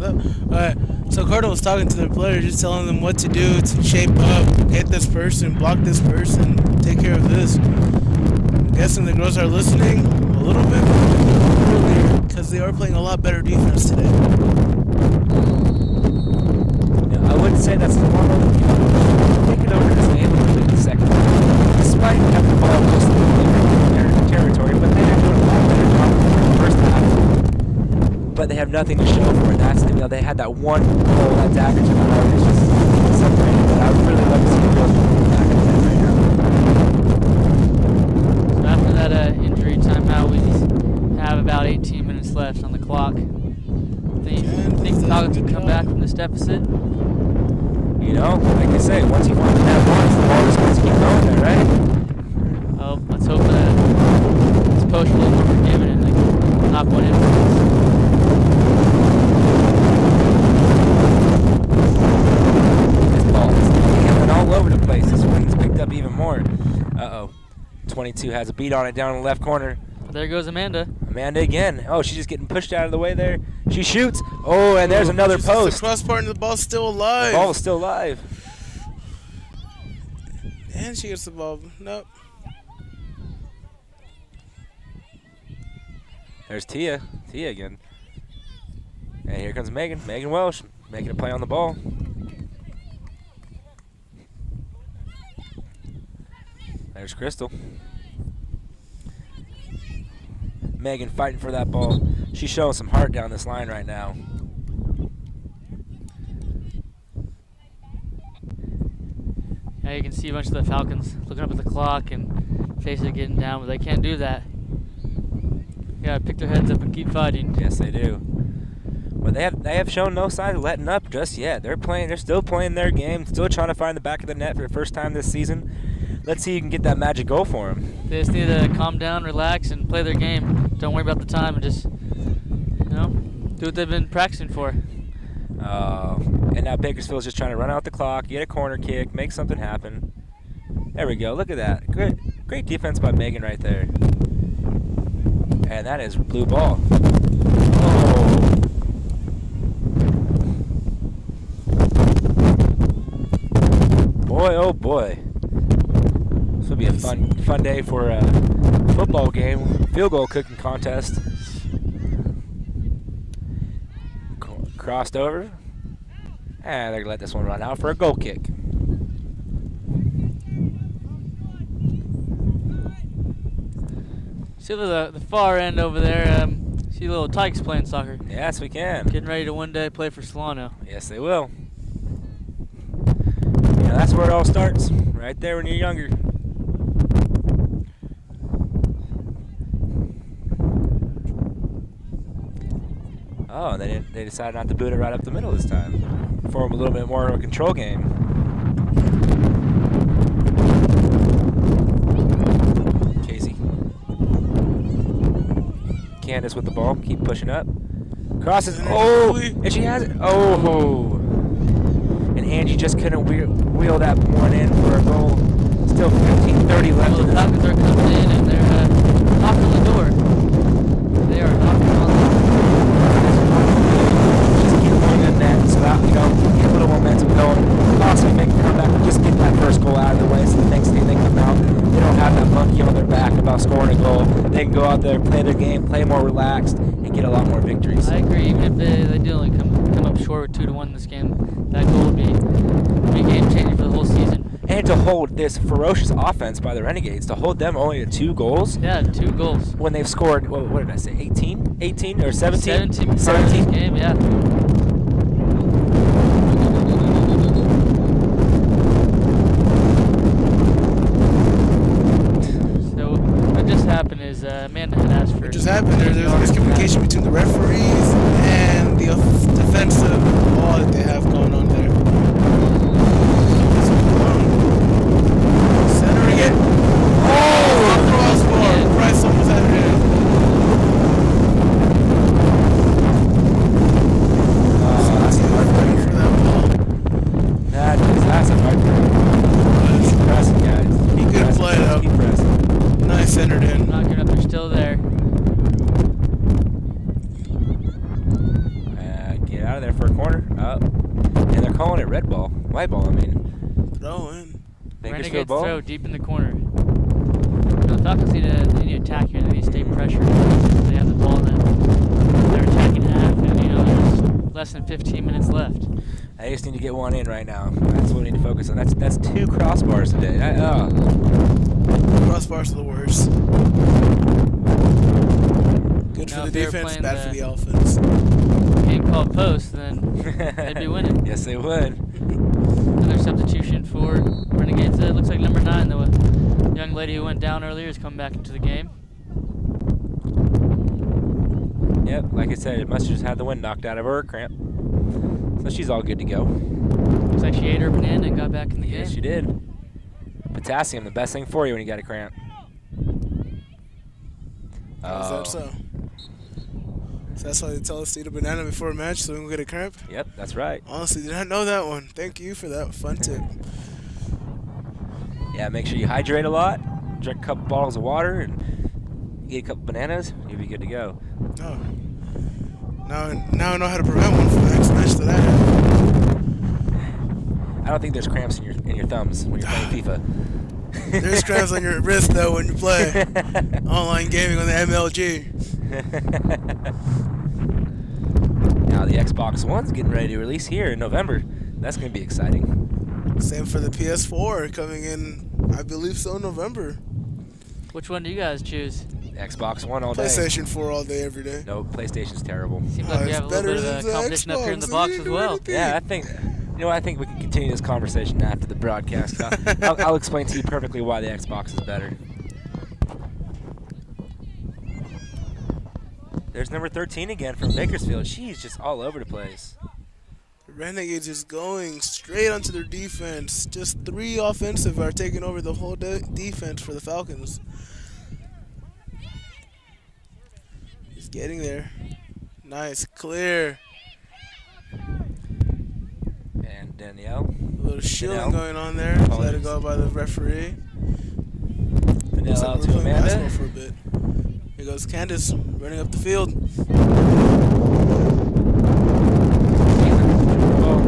Alright, so Koerner was talking to their players, just telling them what to do to shape up, hit this person, block this person, take care of this. I'm guessing the girls are listening a little bit earlier because they are playing a lot better defense today. I wouldn't say that's the one taking over this game in the second half. Despite having the ball just in their territory, but they're doing a lot better job in the first half. But they have nothing to show for it. They had that one goal that's average in the road. It's just separated. But I would really love to see the girls back in that right now. injury timeout. We have about 18 minutes left on the clock. Think the Falcons can come back from this deficit? You know, like I say, once you find that once, the ball just going to keep going there, right? Oh, let's hope that this post will be more forgiving and like knock one in. This ball is coming all over the place. This wind's picked up even more. Uh-oh. 22 has a beat on it down in the left corner. There goes Amanda. Amanda again. Oh, she's just getting pushed out of the way there. She shoots. Oh, and there's another post. The crossbar and the ball's still alive. The ball is still alive. And she gets the ball. Nope. There's Tia. Tia again. And here comes Megan. Megan Welsh making a play on the ball. There's Crystal. Megan fighting for that ball. She's showing some heart down this line right now. Now you can see a bunch of the Falcons looking up at the clock and faces getting down, but they can't do that. You gotta pick their heads up and keep fighting. Yes, they do. But they have shown no signs of letting up just yet. They're still playing their game, still trying to find the back of the net for the first time this season. Let's see who can get that magic goal for them. They just need to calm down, relax, and play their game. Don't worry about the time and just, do what they've been practicing for. And now Bakersfield's just trying to run out the clock, get a corner kick, make something happen. There we go. Look at that. Great defense by Megan right there. And that is blue ball. Oh. Boy, oh boy. This will be a fun day for a football game, field goal cooking contest. Crossed over. And they're going to let this one run out for a goal kick. See the far end over there. See little Tykes playing soccer. Yes, we can. Getting ready to one day play for Solano. Yes, they will. That's where it all starts, right there when you're younger. Oh, they decided not to boot it right up the middle this time. Form a little bit more of a control game. Casey. Candace with the ball, keep pushing up. Crosses, oh, and she has it. Oh. And Angie just couldn't wheel that one in for a goal. Still 15-30 left. Well, the Falcons are coming in and they're knocking on the door. They are knocking on the door. Just keep going in that so that, get a little momentum going. Possibly make a comeback and just get that first goal out of the way so the next day they come out. They don't have that monkey on their back about scoring a goal. They can go out there, play their game, play more relaxed, and get a lot more victories. I agree. Even if they do only come up short with 2-1 this game, that goal would be game-changing for the whole season. And to hold this ferocious offense by the Renegades, to hold them only to 2 goals. Yeah, 2 goals. When they've scored, what did I say, 18? 18 or 17? 17 game, yeah. So what just happened is Amanda had asked for... What just happened? There's miscommunication between the referees and the defensive ball that they have going on there. Centering it. Oh! Crossbar. Bryce almost had it in. That's a heartbreaker for that ball. That's a heartbreaker. Keep pressing, guys. He could play it up. Keep pressing. Nice centered in. Not good enough, they're still there. Get out of there for a corner. Up. And they're calling it red ball. White ball, I mean. Throw in. Renegades throw deep in the corner. The Falcons need to attack here. They need to stay pressured. They have the ball, and then they're attacking half, and there's less than 15 minutes left. I just need to get one in right now. That's what we need to focus on. That's 2 crossbars today. Crossbars are the worst. Good Now for if the they were defense, playing bad for the offense. Game called post, then they'd be winning. Yes, they would. Another substitution for Renegades. It looks like number 9, the young lady who went down earlier, is coming back into the game. Yep, like I said, it must have just had the wind knocked out of her cramp. So she's all good to go. Looks like she ate her banana and got back in the game. Yes, she did. Potassium, the best thing for you when you got a cramp. Is that so? So that's why they tell us to eat a banana before a match so we don't get a cramp? Yep, that's right. Honestly, did not know that one. Thank you for that fun tip. Yeah, make sure you hydrate a lot, drink a couple bottles of water, and eat a couple bananas, you'll be good to go. Oh. Now I know how to prevent one for the next match that I have. I don't think there's cramps in your thumbs when you're playing FIFA. There's cramps on your wrist, though, when you play online gaming on the MLG. Now the Xbox One's getting ready to release here in November. That's going to be exciting. Same for the PS4 coming in, I believe so, November. Which one do you guys choose? Xbox One all day. PlayStation 4 all day, every day. No, PlayStation's terrible. Seems like we it's have a little better bit than of the competition up here in the Xbox. box They as didn't do well. anything. Yeah, I think we can continue this conversation after the broadcast. I'll explain to you perfectly why the Xbox is better. There's number 13 again from Bakersfield. She's just all over the place. The Renegades is going straight onto their defense. Just 3 offensive are taking over the whole defense for the Falcons. He's getting there. Nice, clear. And Danielle. A little shielding Danielle. going on there. Let it go by the referee. Looks Vanilla like out we're to playing basketball Amanda. for a bit. Here goes Candace running up the field. Well,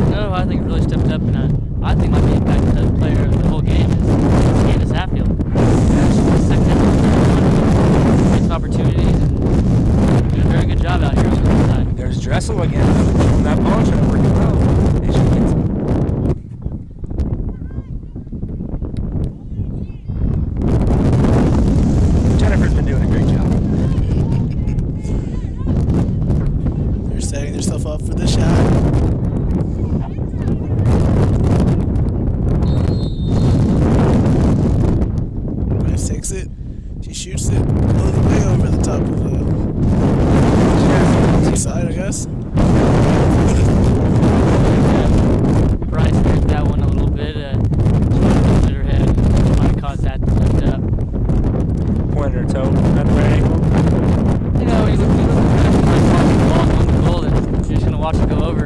no, I think really stepped up, and I think might be the player of the whole game is Candace Hatfield. She's second half, gets opportunities, and doing a very good job out here on the side. There's Dressel again. From that ball trying to work it well. And she gets it. Jennifer's been doing a great job. They're setting themselves up for the shot. Bryce takes it. She shoots it. Goes way over the top of the side, I guess. Bryce hit that one a little bit. She hit her head, and might cause that to lift up. Pointed her toe at the right ankle. You know, when you look at the ball on the goal, and you're just gonna watch it go over.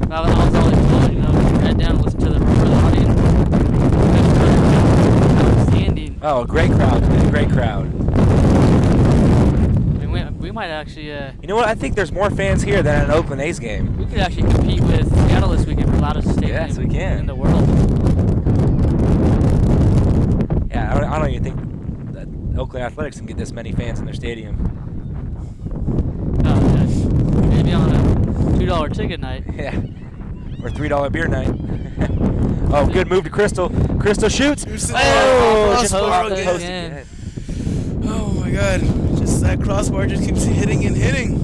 Now that all's all it's you know, put your head down and listen to the audience. Outstanding. Oh, great crowd today. Great crowd. I mean, we might actually. You know what? I think there's more fans here than at an Oakland A's game. We could actually compete with Seattle this weekend for loudest stadium Yes, we can. in the world. Yeah, I don't even think that Oakland Athletics can get this many fans in their stadium. Oh, yes. Maybe on a $2 ticket night. Yeah. Or $3 beer night. Oh, good move to Crystal. Crystal shoots. Oh, just crossbar off the again. post again. Oh my god. Just that crossbar just keeps hitting and hitting.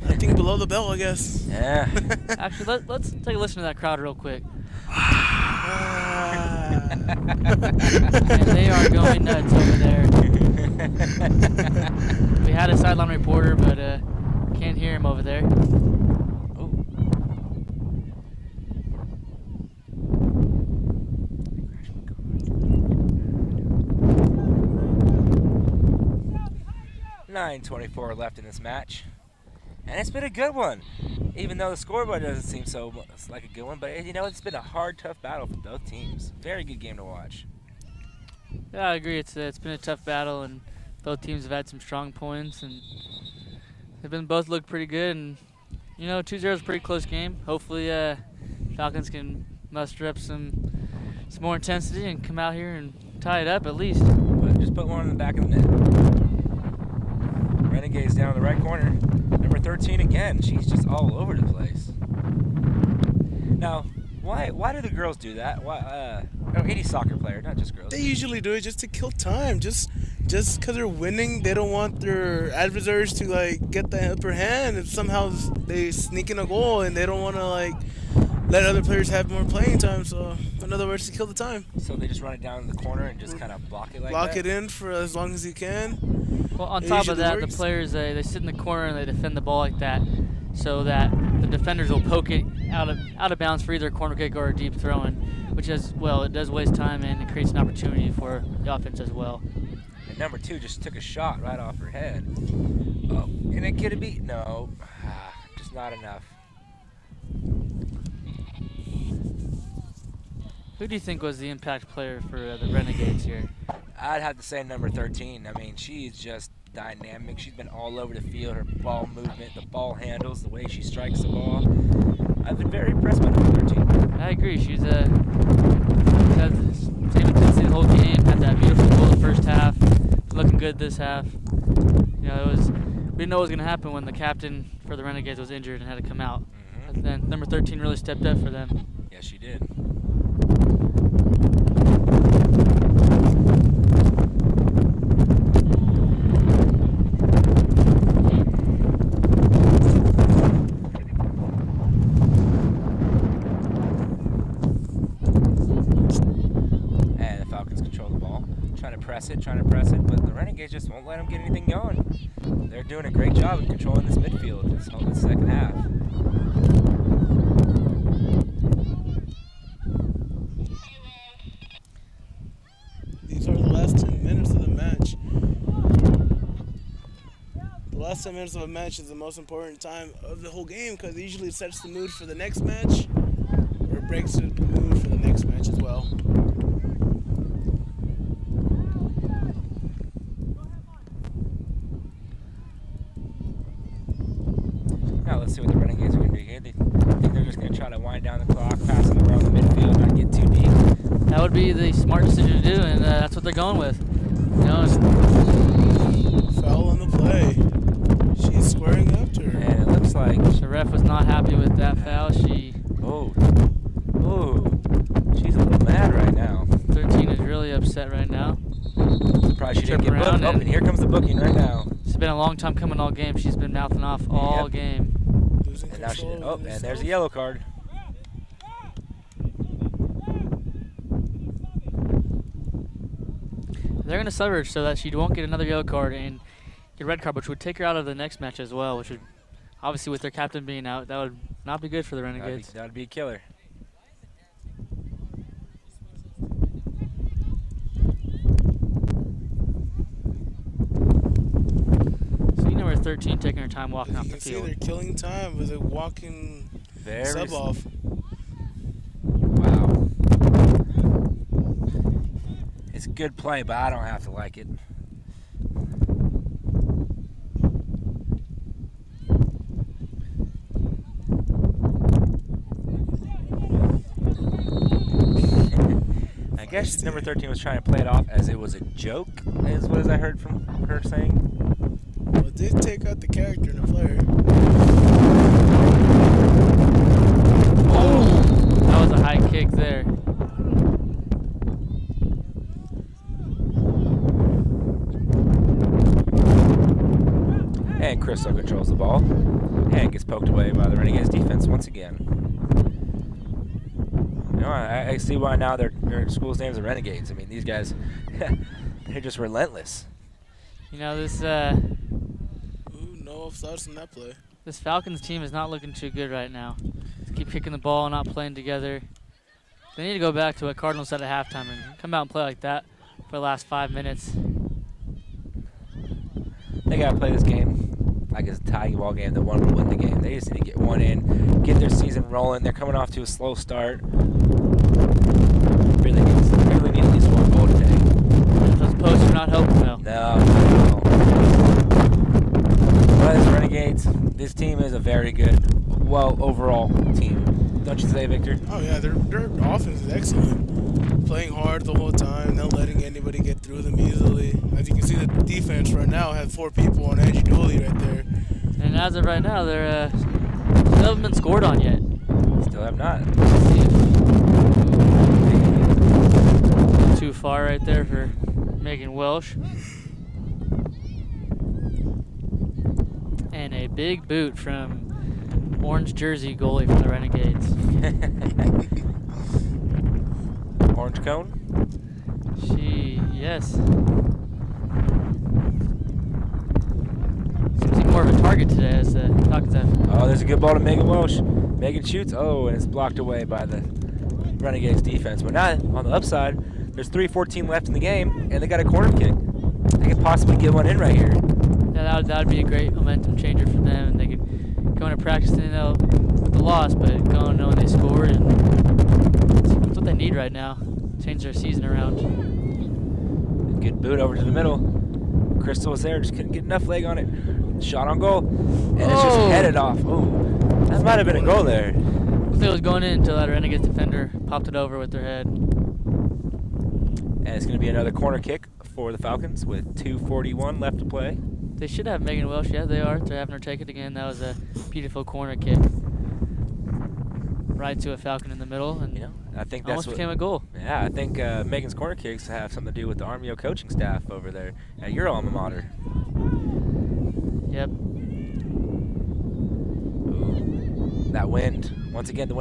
I think below the bell, I guess. Yeah. Actually, let's take a listen to that crowd real quick. And they are going nuts over there. We had a sideline reporter, but can't hear him over there. Oh. 9:24 left in this match. And it's been a good one. Even though the scoreboard doesn't seem so like a good one, but you know, it's been a hard, tough battle for both teams. Very good game to watch. Yeah, I agree. It's been a tough battle, and both teams have had some strong points, and they've been both looked pretty good. And you know, 2-0 is a pretty close game. Hopefully, Falcons can muster up some more intensity and come out here and tie it up at least. But just put one in the back of the net. Renegades down in the right corner. Number 13 again. She's just all over the place. Now, why do the girls do that? Why? Any soccer player, not just girls. They usually do it just to kill time. Just because they're winning, they don't want their adversaries to like get the upper hand. And somehow they sneak in a goal, and they don't want to like let other players have more playing time. So, in other words, to kill the time. So they just run it down in the corner and just kind of block it like that? Block it in for as long as you can. Well, on It top of usually that, works. the players, they sit in the corner and they defend the ball like that so that the defenders will poke it out of bounds for either a corner kick or a deep throw-in, which as well, it does waste time and it creates an opportunity for the offense as well. And number 2 just took a shot right off her head. Oh, and it could have beat. No, just not enough. Who do you think was the impact player for the Renegades here? I'd have to say number 13. I mean, she's just dynamic. She's been all over the field. Her ball movement, the ball handles, the way she strikes the ball. I've been very impressed by number 13. I agree. She's had the same intensity the whole game. Had that beautiful goal the first half. Looking good this half. You know, we didn't know what was going to happen when the captain for the Renegades was injured and had to come out. But then number 13 really stepped up for them. Yes, she did. Trying to press it, but the Renegades just won't let them get anything going. They're doing a great job of controlling this midfield this second half. These are the last 10 minutes of the match. The last 10 minutes of a match is the most important time of the whole game because it usually sets the mood for the next match or it breaks the mood for the next match as well. Now let's see what the Renegades are going to do here. They think they're just going to try to wind down the clock, pass it around the midfield, not get too deep. That would be the smart decision to do, and that's what they're going with. You know, Foul on the play. She's squaring up to her. And it looks like... the ref was not happy with that foul. Oh, she's a little mad right now. 13 is really upset right now. Surprised she didn't get booked. Oh, and here comes the booking right now. It's been a long time coming all game. She's been mouthing off all game. Losing And now she control did. of Oh, and herself. there's a yellow card. They're going to sub her so that she won't get another yellow card and get a red card, which would take her out of the next match as well, which would, obviously with their captain being out, that would not be good for the Renegades. That'd be a killer. See number 13 taking her time walking As off you the can see, field. they're killing time with a walking sub off. Wow. It's a good play, but I don't have to like it. I guess number 13 was trying to play it off as it was a joke, is what I heard from her saying. Well, it did take out the character in the player. Oh, that was a high kick there. And Crystal controls the ball and gets poked away by the Renegades defense once again. You know, I see why now their school's names are Renegades. I mean, these guys, they're just relentless. You know, this Ooh, no offsides in that play. this Falcons team is not looking too good right now. They keep kicking the ball and not playing together. They need to go back to what Cardinals said at halftime and come out and play like that for the last 5 minutes. They got to play this game like it's a tie ball game. The one will win the game. They just need to get one in, get their season rolling. They're coming off to a slow start. Really need at least one goal today. Those posts are not helping though. No. But as Renegades, this team is a very good, overall team. Don't you say, Victor? Oh yeah, their offense is excellent. Playing hard the whole time, not letting anybody get through them easily. As you can see, the defense right now had 4 people on Angie Dooley right there. And as of right now, they're still haven't been scored on yet. Still have not. Too far right there for Megan Welsh. And a big boot from orange jersey goalie from the Renegades. Orange cone? Yes. more of a target today as the Falcons have. Oh, there's a good ball to Megan Welsh. Megan shoots. Oh, and it's blocked away by the Renegades defense. But now on the upside, there's 3:14 left in the game, and they got a corner kick. They could possibly get one in right here. Yeah, that would be a great momentum changer for them, and they could go into practice, with the loss, but go knowing they scored, and that's what they need right now. Change their season around. Good boot over to the middle. Crystal was there, just couldn't get enough leg on it. Shot on goal, and it's just headed off. Oh, that might have been a goal there. I think it was going in until that Renegades defender popped it over with their head. And it's going to be another corner kick for the Falcons with 2:41 left to play. They should have Megan Welsh. Yeah, they are. They're having her take it again. That was a beautiful corner kick. Right to a Falcon in the middle, and I think that's almost became a goal. Yeah, I think Megan's corner kicks have something to do with the Armio coaching staff over there at your alma mater. Yep. Ooh, that wind. Once again, the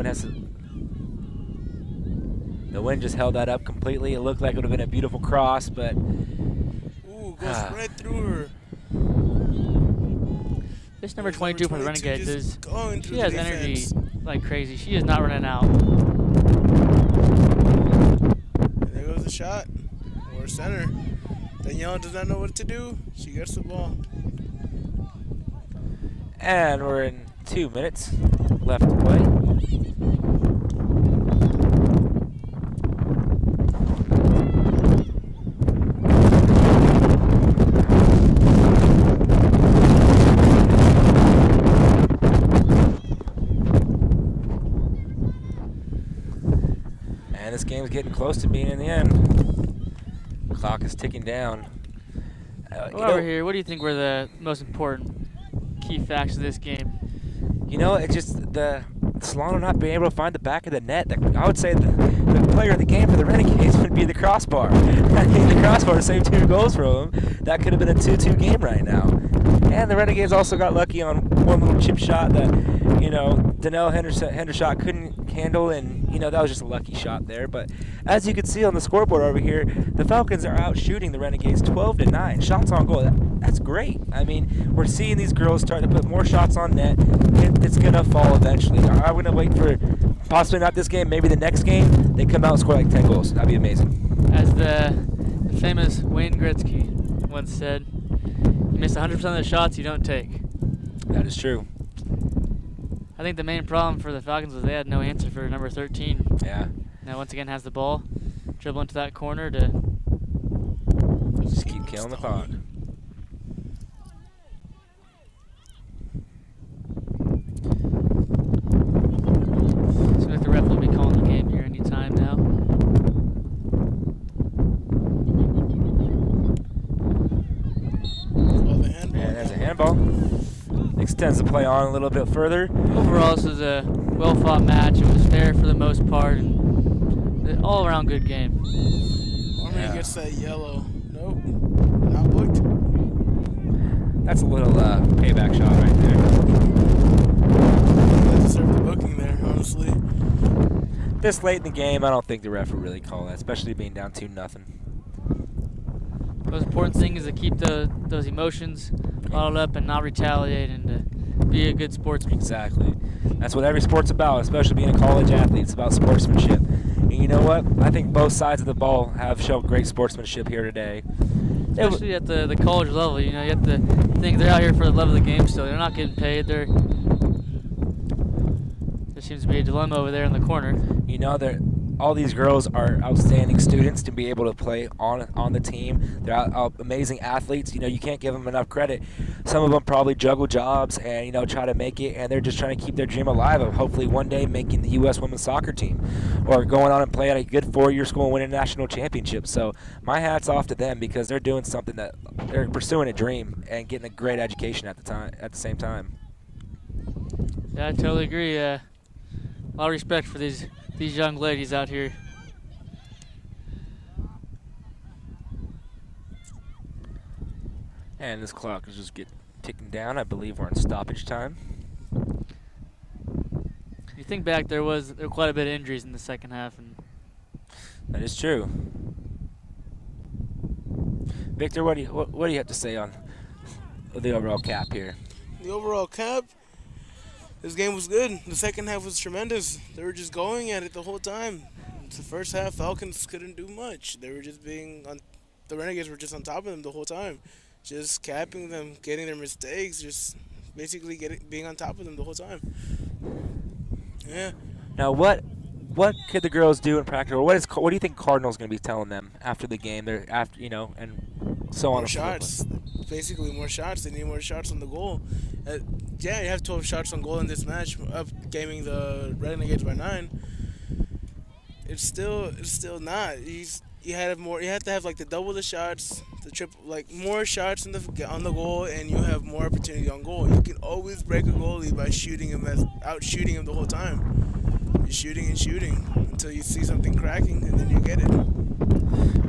wind just held that up completely. It looked like it would have been a beautiful cross, but ooh, goes right through her. This number 22 for the Renegades she has energy like crazy. She is not running out. And there goes the shot. Or center. Danielle does not know what to do. She gets the ball. And we're in 2 minutes left to play. And this game's getting close to being in the end. The clock is ticking down. While we're here, what do you think were the most important key facts of this game? It's just the Solano not being able to find the back of the net. I would say the player of the game for the Renegades would be the crossbar. I think the crossbar saved 2 goals for them. That could have been a 2-2 game right now. And the Renegades also got lucky on one little chip shot that, Danelle Hendershot couldn't handle, and, that was just a lucky shot there. But as you can see on the scoreboard over here, the Falcons are out shooting the Renegades 12-9. Shots on goal. That's great. I mean, we're seeing these girls start to put more shots on net. It's going to fall eventually. Are we going to wait for possibly not this game, maybe the next game, they come out and score like 10 goals? That'd be amazing. As the famous Wayne Gretzky once said, you miss 100% of the shots you don't take. That is true. I think the main problem for the Falcons was they had no answer for number 13. Yeah. Now once again has the ball, dribble into that corner to just keep killing the clock. Seems like the ref will be calling the game here anytime now. And there's a handball. Extends the play on a little bit further. Overall, this was a well-fought match. It was fair for the most part, and an all-around good game. Army gets that yellow. Nope, not booked. That's a little payback shot right there. That deserved the booking there, honestly. This late in the game, I don't think the ref would really call that, especially being down 2-0. The most important thing is to keep those emotions bottled up and not retaliate, and to be a good sportsman. Exactly. That's what every sport's about, especially being a college athlete. It's about sportsmanship. And you know what? I think both sides of the ball have shown great sportsmanship here today. Especially at the college level. You have to think they're out here for the love of the game still. They're not getting paid. There seems to be a dilemma over there in the corner. All these girls are outstanding students to be able to play on the team. They're amazing athletes. You can't give them enough credit. Some of them probably juggle jobs and try to make it, and they're just trying to keep their dream alive of hopefully one day making the U.S. women's soccer team or going on and play at a good 4-year school and winning a national championship. So my hat's off to them because they're doing something that they're pursuing a dream and getting a great education at the same time. Yeah, I totally agree. A lot of respect for these young ladies out here. And this clock is just ticking down. I believe we're in stoppage time. You think back, there were quite a bit of injuries in the second half, and that is true. Victor, what do you have to say on the overall cap here? the overall cap, this game was good. The second half was tremendous. They were just going at it the whole time. The first half, Falcons couldn't do much. They were just the Renegades were just on top of them the whole time. Just capping them, getting their mistakes, just basically being on top of them the whole time. Yeah. Now, what could the girls do in practice, or what do you think Cardinals going to be telling them after the game? They're and so on. More shots, basically more shots. They need more shots on the goal. You have 12 shots on goal in this match, up gaming the Renegades by 9. It's still not. You have to have like the double the shots, the triple, like more shots on the goal, and you have more opportunity on goal. You can always break a goalie by shooting him him the whole time. You're shooting and shooting until you see something cracking, and then you get it.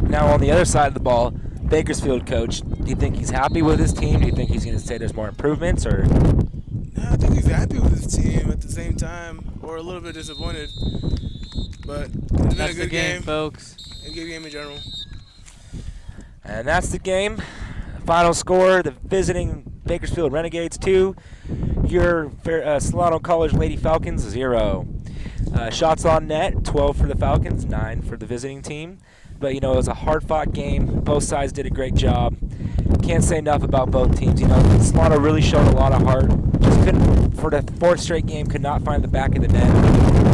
Now on the other side of the ball, Bakersfield coach, do you think he's happy with his team? Do you think he's going to say there's more improvements, or? No, I think he's happy with his team at the same time, or a little bit disappointed. But it's been That's a good the game, folks. A good game in general. And that's the game. Final score: the visiting Bakersfield Renegades 2, your Solano College Lady Falcons 0. Shots on net: 12 for the Falcons, 9 for the visiting team. But it was a hard-fought game. Both sides did a great job. Can't say enough about both teams. Solano really showed a lot of heart. Just couldn't, for the fourth straight game, could not find the back of the net.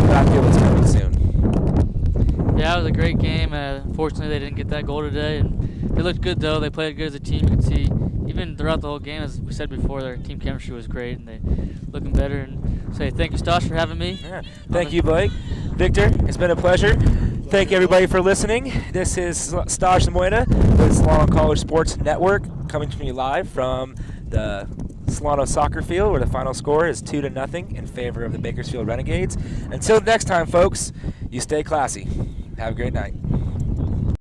But I feel it's coming soon. Yeah, it was a great game. Unfortunately, they didn't get that goal today. And they looked good, though. They played good as a team. You can see, even throughout the whole game, as we said before, their team chemistry was great, and they looking better. And say thank you, Stosh, for having me. Yeah. Thank you, Blake. Victor, it's been a pleasure. Thank you, everybody, for listening. This is Stosh Moida with Solano College Sports Network, coming to you live from the Solano soccer field, where the final score is 2-0 in favor of the Bakersfield Renegades. Until next time, folks, you stay classy. Have a great night.